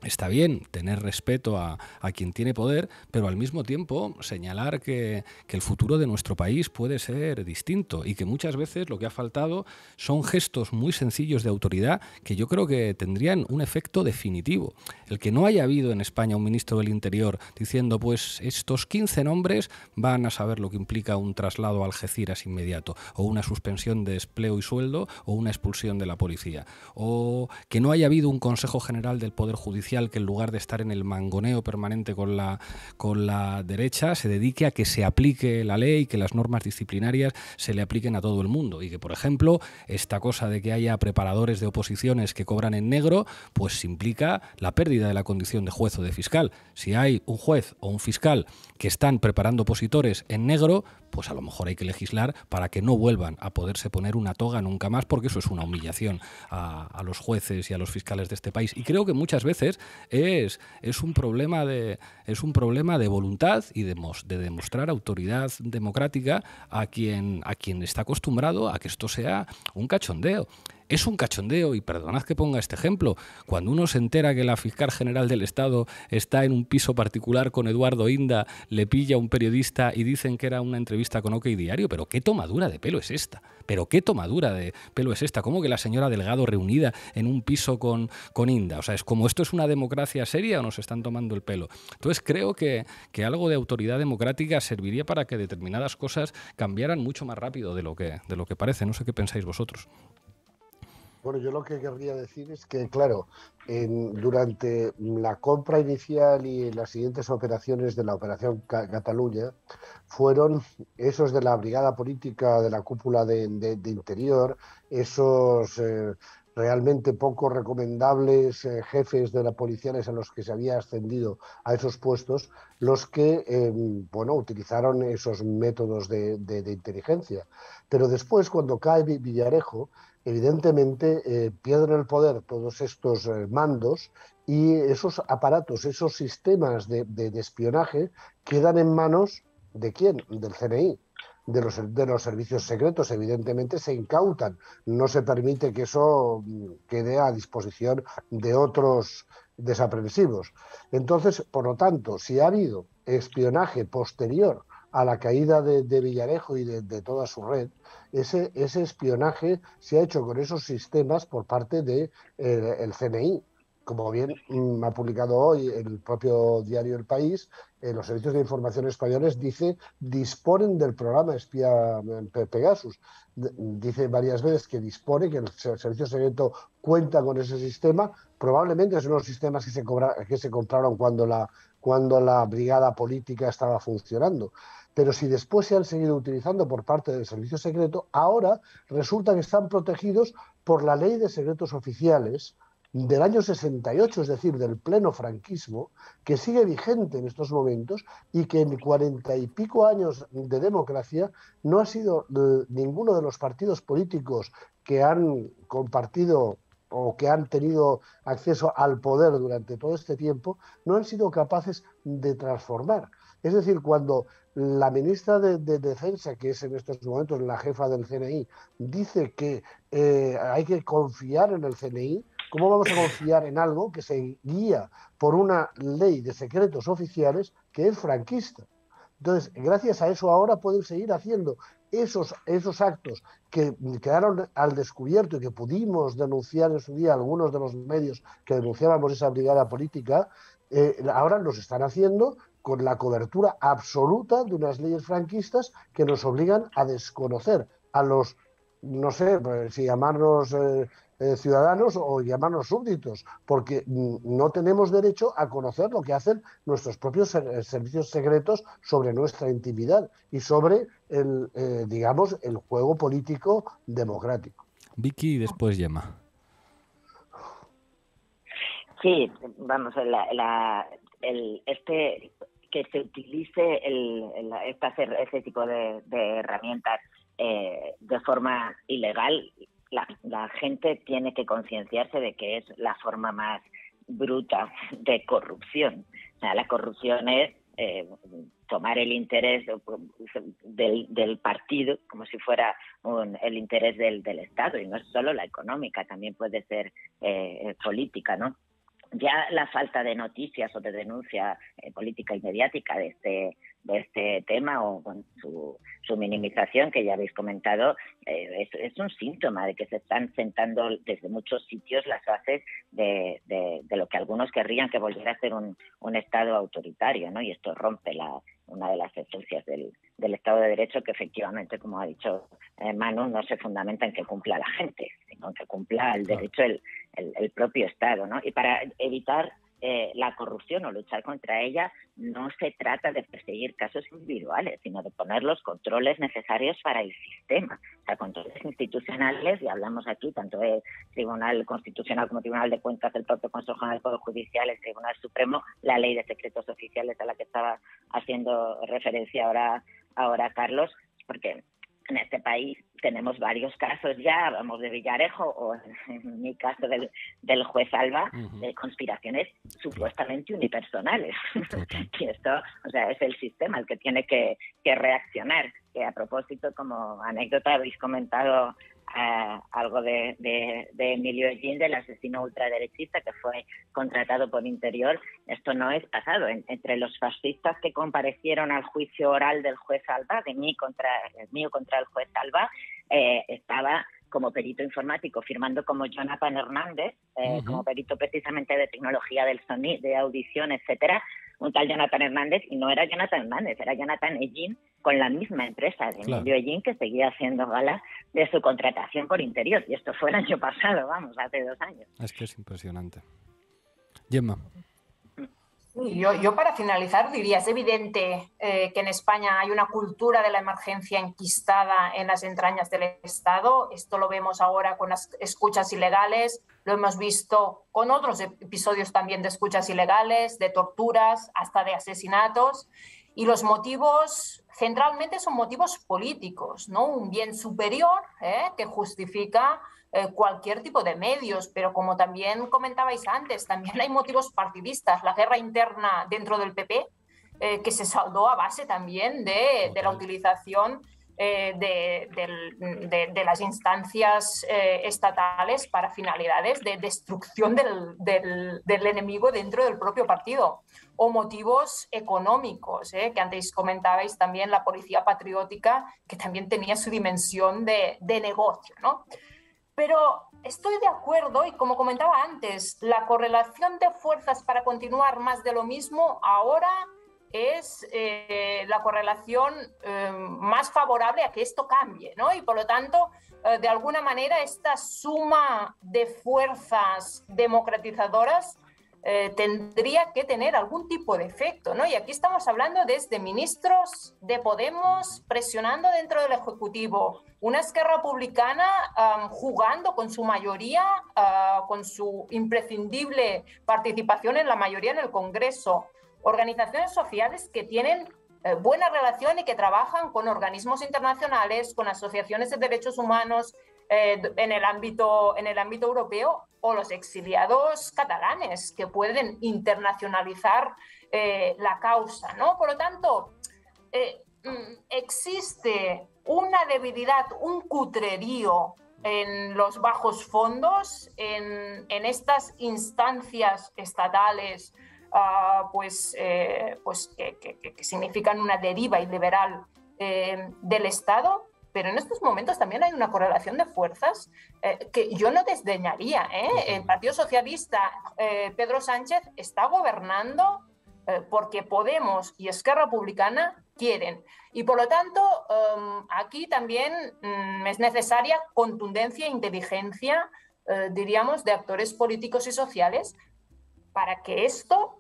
está bien tener respeto a quien tiene poder, pero al mismo tiempo señalar que el futuro de nuestro país puede ser distinto y que muchas veces lo que ha faltado son gestos muy sencillos de autoridad que yo creo que tendrían un efecto definitivo. El que no haya habido en España un ministro del Interior diciendo pues estos 15 nombres van a saber lo que implica un traslado a Algeciras inmediato, o una suspensión de empleo y sueldo, o una expulsión de la policía, o que no haya habido un Consejo General del Poder Judicial que en lugar de estar en el mangoneo permanente con la derecha se dedique a que se aplique la ley, que las normas disciplinarias se le apliquen a todo el mundo y que, por ejemplo, esta cosa de que haya preparadores de oposiciones que cobran en negro, pues implica la pérdida de la condición de juez o de fiscal. Si hay un juez o un fiscal que están preparando opositores en negro, pues a lo mejor hay que legislar para que no vuelvan a poderse poner una toga nunca más, porque eso es una humillación a los jueces y a los fiscales de este país. Y creo que muchas veces es un problema de voluntad y de demostrar autoridad democrática a quien está acostumbrado a que esto sea un cachondeo. Es un cachondeo, y perdonad que ponga este ejemplo, cuando uno se entera que la fiscal general del Estado está en un piso particular con Eduardo Inda, le pilla a un periodista y dicen que era una entrevista con OK Diario, pero ¿qué tomadura de pelo es esta? ¿Cómo que la señora Delgado reunida en un piso con Inda? O sea, es como esto es una democracia seria o nos están tomando el pelo. Entonces creo que algo de autoridad democrática serviría para que determinadas cosas cambiaran mucho más rápido de lo que parece. No sé qué pensáis vosotros. Bueno, yo lo que querría decir es que, claro, durante la compra inicial y las siguientes operaciones de la Operación Cataluña, fueron esos de la brigada política de la cúpula de Interior, esos realmente poco recomendables jefes de la policiales a los que se había ascendido a esos puestos, los que utilizaron esos métodos de inteligencia. Pero después, cuando cae Villarejo, evidentemente pierden el poder todos estos mandos y esos aparatos, esos sistemas de espionaje quedan en manos ¿de quién? Del CNI. De los servicios secretos, evidentemente se incautan, no se permite que eso quede a disposición de otros desaprensivos. Entonces, por lo tanto, si ha habido espionaje posterior a la caída de Villarejo y de toda su red, ese espionaje se ha hecho con esos sistemas por parte del CNI. Como bien ha publicado hoy el propio diario El País, los servicios de información españoles disponen del programa espía Pegasus. Dice varias veces que dispone, que el servicio secreto cuenta con ese sistema. Probablemente son los sistemas que se compraron cuando la brigada política estaba funcionando. Pero si después se han seguido utilizando por parte del servicio secreto, ahora resulta que están protegidos por la Ley de Secretos Oficiales del año 68, es decir, del pleno franquismo, que sigue vigente en estos momentos y que en 40 y pico años de democracia no ha sido ninguno de los partidos políticos que han compartido o que han tenido acceso al poder durante todo este tiempo, no han sido capaces de transformar. Es decir, cuando la ministra de Defensa, que es en estos momentos la jefa del CNI, dice que hay que confiar en el CNI, ¿cómo vamos a confiar en algo que se guía por una ley de secretos oficiales que es franquista? Entonces, gracias a eso ahora pueden seguir haciendo esos actos que quedaron al descubierto y que pudimos denunciar en su día algunos de los medios que denunciábamos esa brigada política, ahora los están haciendo con la cobertura absoluta de unas leyes franquistas que nos obligan a desconocer a los, no sé si llamarnos ciudadanos o llamarnos súbditos, porque no tenemos derecho a conocer lo que hacen nuestros propios servicios secretos sobre nuestra intimidad y sobre el juego político democrático. Vicky y después Gemma. Sí, vamos, que se utilice este tipo de herramientas de forma ilegal, la gente tiene que concienciarse de que es la forma más bruta de corrupción. O sea, la corrupción es tomar el interés del partido como si fuera el interés del Estado, y no es solo la económica, también puede ser política, ¿no? Ya la falta de noticias o de denuncia política y mediática de este tema, o con su minimización, que ya habéis comentado, es un síntoma de que se están sentando desde muchos sitios las bases de lo que algunos querrían que volviera a ser un Estado autoritario, ¿no? Y esto rompe una de las esencias del Estado de Derecho, que efectivamente, como ha dicho Manu, no se fundamenta en que cumpla la gente, sino en que cumpla el derecho el propio Estado, ¿no? Y para evitar la corrupción o luchar contra ella, no se trata de perseguir casos individuales, sino de poner los controles necesarios para el sistema. O sea, controles institucionales, y hablamos aquí tanto del Tribunal Constitucional como Tribunal de Cuentas, el propio Consejo del Poder Judicial, el Tribunal Supremo, la Ley de Secretos Oficiales a la que estaba haciendo referencia ahora Carlos, porque en este país tenemos varios casos ya, hablamos de Villarejo o en mi caso del juez Alba, de conspiraciones supuestamente unipersonales. Y esto, o sea, es el sistema el que tiene que reaccionar. Que a propósito, como anécdota, habéis comentado algo de Emilio Ellín, del asesino ultraderechista que fue contratado por Interior. Esto no es pasado. Entre los fascistas que comparecieron al juicio oral del juez Alba, el mío contra el juez Alba, estaba como perito informático, firmando como Jonathan Hernández, como perito precisamente de tecnología del sonido, de audición, etcétera, un tal Jonathan Hernández, y no era Jonathan Hernández, era Jonathan Ellín, con la misma empresa de Emilio Ellín, que seguía haciendo gala de su contratación por Interior. Y esto fue el año pasado, vamos, hace 2 años. Es que es impresionante. Gemma. Yo para finalizar diría, es evidente que en España hay una cultura de la emergencia enquistada en las entrañas del Estado. Esto lo vemos ahora con las escuchas ilegales, lo hemos visto con otros episodios también de escuchas ilegales, de torturas, hasta de asesinatos. Y los motivos centralmente son motivos políticos, ¿no? Un bien superior que justifica cualquier tipo de medios, pero como también comentabais antes, también hay motivos partidistas. La guerra interna dentro del PP, que se saldó a base también de la utilización de las instancias estatales para finalidades de destrucción del enemigo dentro del propio partido, o motivos económicos, que antes comentabais también, la policía patriótica, que también tenía su dimensión de negocio, ¿no? Pero estoy de acuerdo, y como comentaba antes, la correlación de fuerzas para continuar más de lo mismo ahora es la correlación más favorable a que esto cambie, ¿no? Y por lo tanto, de alguna manera, esta suma de fuerzas democratizadoras tendría que tener algún tipo de efecto, ¿no? Y aquí estamos hablando desde ministros de Podemos presionando dentro del Ejecutivo, una Esquerra Republicana jugando con su mayoría, con su imprescindible participación en la mayoría en el Congreso, organizaciones sociales que tienen buena relación y que trabajan con organismos internacionales, con asociaciones de derechos humanos en el ámbito europeo, o los exiliados catalanes que pueden internacionalizar la causa, ¿no? Por lo tanto, existe una debilidad, un cutrerío en los bajos fondos, en estas instancias estatales, que significan una deriva iliberal del Estado. Pero en estos momentos también hay una correlación de fuerzas que yo no desdeñaría. El Partido Socialista, Pedro Sánchez, está gobernando porque Podemos y Esquerra Republicana quieren. Y por lo tanto, aquí también es necesaria contundencia e inteligencia, diríamos, de actores políticos y sociales para que esto,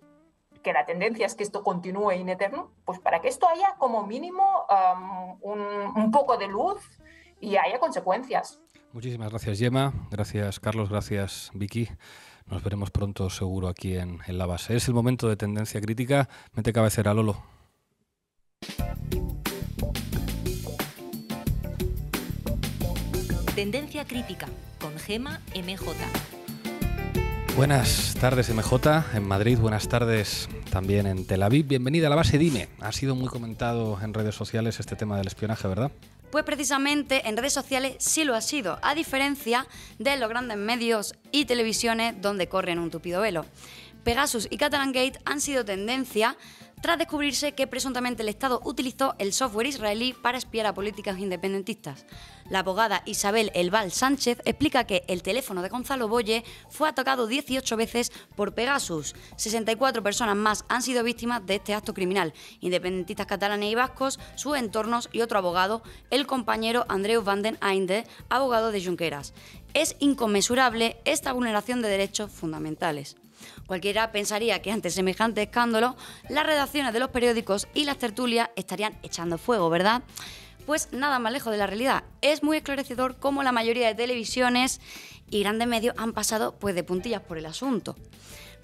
que la tendencia es que esto continúe in eterno, pues para que esto haya como mínimo un poco de luz y haya consecuencias. Muchísimas gracias, Gemma. Gracias, Carlos. Gracias, Vicky. Nos veremos pronto seguro aquí en La Base. Es el momento de Tendencia Crítica. Mete cabecera, Lolo. Tendencia Crítica con Gema MJ. Buenas tardes, MJ, en Madrid. Buenas tardes también en Tel Aviv. Bienvenida a La Base. Dime, ha sido muy comentado en redes sociales este tema del espionaje, ¿verdad? Pues precisamente en redes sociales sí lo ha sido, a diferencia de los grandes medios y televisiones donde corren un tupido velo. Pegasus y Catalan Gate han sido tendencia tras descubrirse que presuntamente el Estado utilizó el software israelí para espiar a políticos independentistas. La abogada Isabel Elbal Sánchez explica que el teléfono de Gonzalo Boye fue atacado 18 veces por Pegasus. 64 personas más han sido víctimas de este acto criminal, independentistas catalanes y vascos, sus entornos y otro abogado, el compañero Andreu van den Einde, abogado de Junqueras. Es inconmensurable esta vulneración de derechos fundamentales. Cualquiera pensaría que ante semejante escándalo, las redacciones de los periódicos y las tertulias estarían echando fuego, ¿verdad? Pues nada más lejos de la realidad. Es muy esclarecedor cómo la mayoría de televisiones y grandes medios han pasado pues de puntillas por el asunto.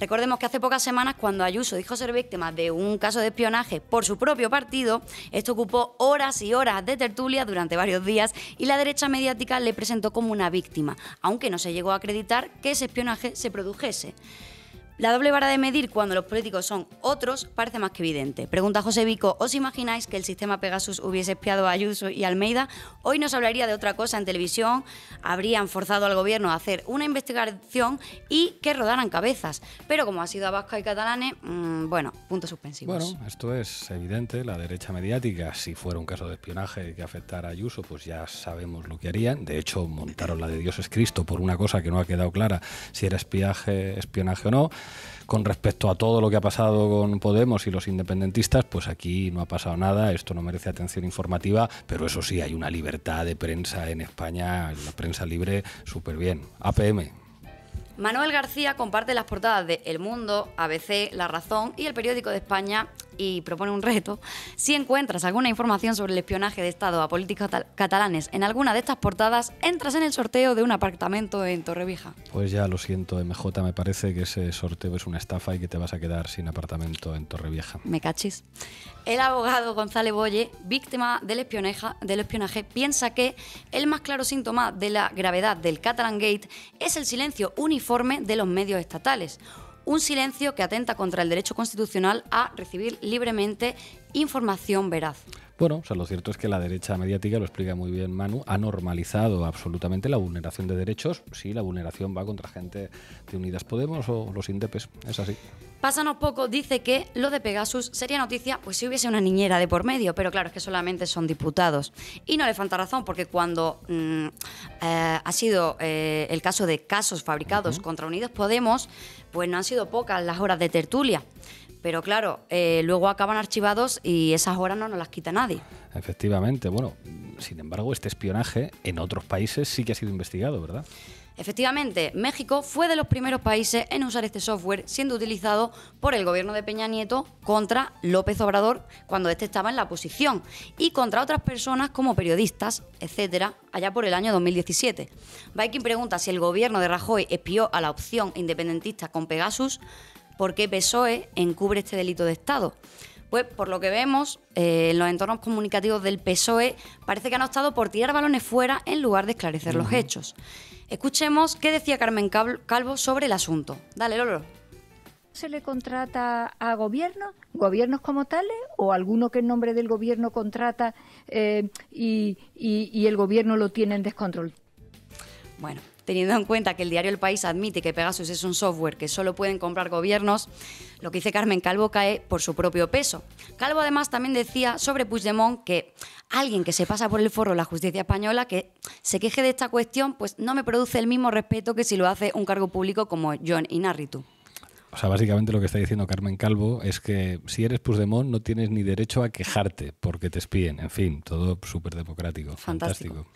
Recordemos que hace pocas semanas, cuando Ayuso dijo ser víctima de un caso de espionaje por su propio partido, esto ocupó horas y horas de tertulia durante varios días y la derecha mediática le presentó como una víctima, aunque no se llegó a acreditar que ese espionaje se produjese. La doble vara de medir cuando los políticos son otros parece más que evidente. Pregunta José Vico, ¿os imagináis que el sistema Pegasus hubiese espiado a Ayuso y Almeida? Hoy nos hablaría de otra cosa en televisión, habrían forzado al gobierno a hacer una investigación y que rodaran cabezas. Pero como ha sido a vascos y catalanes, bueno, puntos suspensivos. Bueno, esto es evidente, la derecha mediática, si fuera un caso de espionaje que afectara a Ayuso, pues ya sabemos lo que harían. De hecho, montaron la de Dios es Cristo por una cosa que no ha quedado clara, si era espionaje o no. Con respecto a todo lo que ha pasado con Podemos y los independentistas, pues aquí no ha pasado nada, esto no merece atención informativa, pero eso sí, hay una libertad de prensa en España, la prensa libre, súper bien. APM. Manuel García comparte las portadas de El Mundo, ABC, La Razón y El Periódico de España y propone un reto. Si encuentras alguna información sobre el espionaje de Estado a políticos catalanes en alguna de estas portadas, entras en el sorteo de un apartamento en Torrevieja. Pues ya lo siento, MJ, me parece que ese sorteo es una estafa y que te vas a quedar sin apartamento en Torrevieja. Me cachis. El abogado Gonzalo Boye, víctima del espionaje, piensa que el más claro síntoma de la gravedad del Catalan Gate es el silencio uniforme de los medios estatales. Un silencio que atenta contra el derecho constitucional a recibir libremente información veraz. Bueno, o sea, lo cierto es que la derecha mediática, lo explica muy bien Manu, ha normalizado absolutamente la vulneración de derechos. Sí, la vulneración va contra gente de Unidas Podemos o los indepes, es así. Pásanos poco dice que lo de Pegasus sería noticia pues si hubiese una niñera de por medio, pero claro, es que solamente son diputados. Y no le falta razón, porque cuando ha sido el caso de casos fabricados contra Unidas Podemos, pues no han sido pocas las horas de tertulia. Pero claro, luego acaban archivados y esas horas no nos las quita nadie. Efectivamente, bueno, sin embargo, este espionaje en otros países sí que ha sido investigado, ¿verdad? Efectivamente, México fue de los primeros países en usar este software, siendo utilizado por el gobierno de Peña Nieto contra López Obrador cuando este estaba en la oposición y contra otras personas como periodistas, etcétera, allá por el año 2017. Viking pregunta si el gobierno de Rajoy espió a la opción independentista con Pegasus, ¿por qué PSOE encubre este delito de Estado? Pues por lo que vemos, en los entornos comunicativos del PSOE parece que han optado por tirar balones fuera en lugar de esclarecer los hechos. Escuchemos qué decía Carmen Calvo sobre el asunto. Dale, Lolo. ¿Se le contrata a gobiernos como tales, o alguno que en nombre del gobierno contrata y el gobierno lo tiene en descontrol? Bueno, teniendo en cuenta que el diario El País admite que Pegasus es un software que solo pueden comprar gobiernos, lo que dice Carmen Calvo cae por su propio peso. Calvo además también decía sobre Puigdemont que alguien que se pasa por el forro de la justicia española, que se queje de esta cuestión, pues no me produce el mismo respeto que si lo hace un cargo público como Jon Inarritu. O sea, básicamente lo que está diciendo Carmen Calvo es que si eres Puigdemont no tienes ni derecho a quejarte porque te espíen. En fin, todo súper democrático. Fantástico.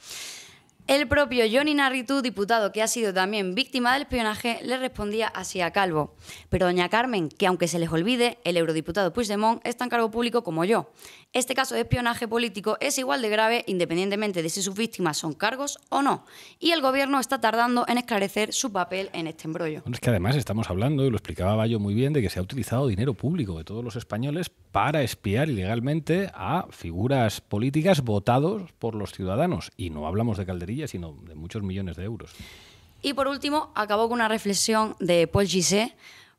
El propio Johnny Narritu, diputado que ha sido también víctima del espionaje, le respondía así a Calvo. Pero doña Carmen, que aunque se les olvide, el eurodiputado Puigdemont está en cargo público como yo. Este caso de espionaje político es igual de grave independientemente de si sus víctimas son cargos o no. Y el gobierno está tardando en esclarecer su papel en este embrollo. Bueno, es que además estamos hablando, y lo explicaba Bayo muy bien, de que se ha utilizado dinero público de todos los españoles para espiar ilegalmente a figuras políticas votados por los ciudadanos. Y no hablamos de Calderilla, sino de muchos millones de euros. Y por último, acabó con una reflexión de Paul Gisé,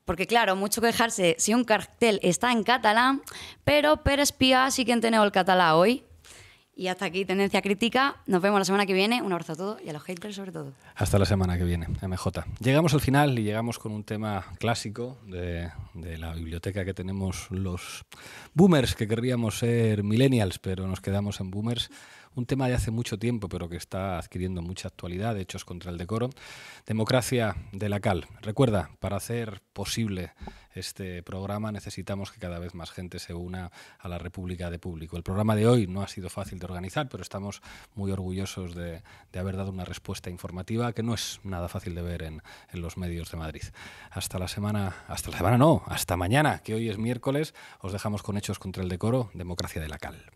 porque claro, mucho quejarse si un cartel está en catalán, pero per espía sí que han tenido el catalán hoy. Y hasta aquí Tendencia Crítica. Nos vemos la semana que viene. Un abrazo a todos y a los haters sobre todo. Hasta la semana que viene, MJ. Llegamos al final y llegamos con un tema clásico de la biblioteca que tenemos los boomers, que querríamos ser millennials, pero nos quedamos en boomers. Un tema de hace mucho tiempo, pero que está adquiriendo mucha actualidad, Hechos contra el decoro. Democracia de la Cal. Recuerda, para hacer posible este programa necesitamos que cada vez más gente se una a la República de Público. El programa de hoy no ha sido fácil de organizar, pero estamos muy orgullosos de haber dado una respuesta informativa que no es nada fácil de ver en los medios de Madrid. Hasta mañana, que hoy es miércoles. Os dejamos con Hechos contra el decoro, Democracia de la Cal.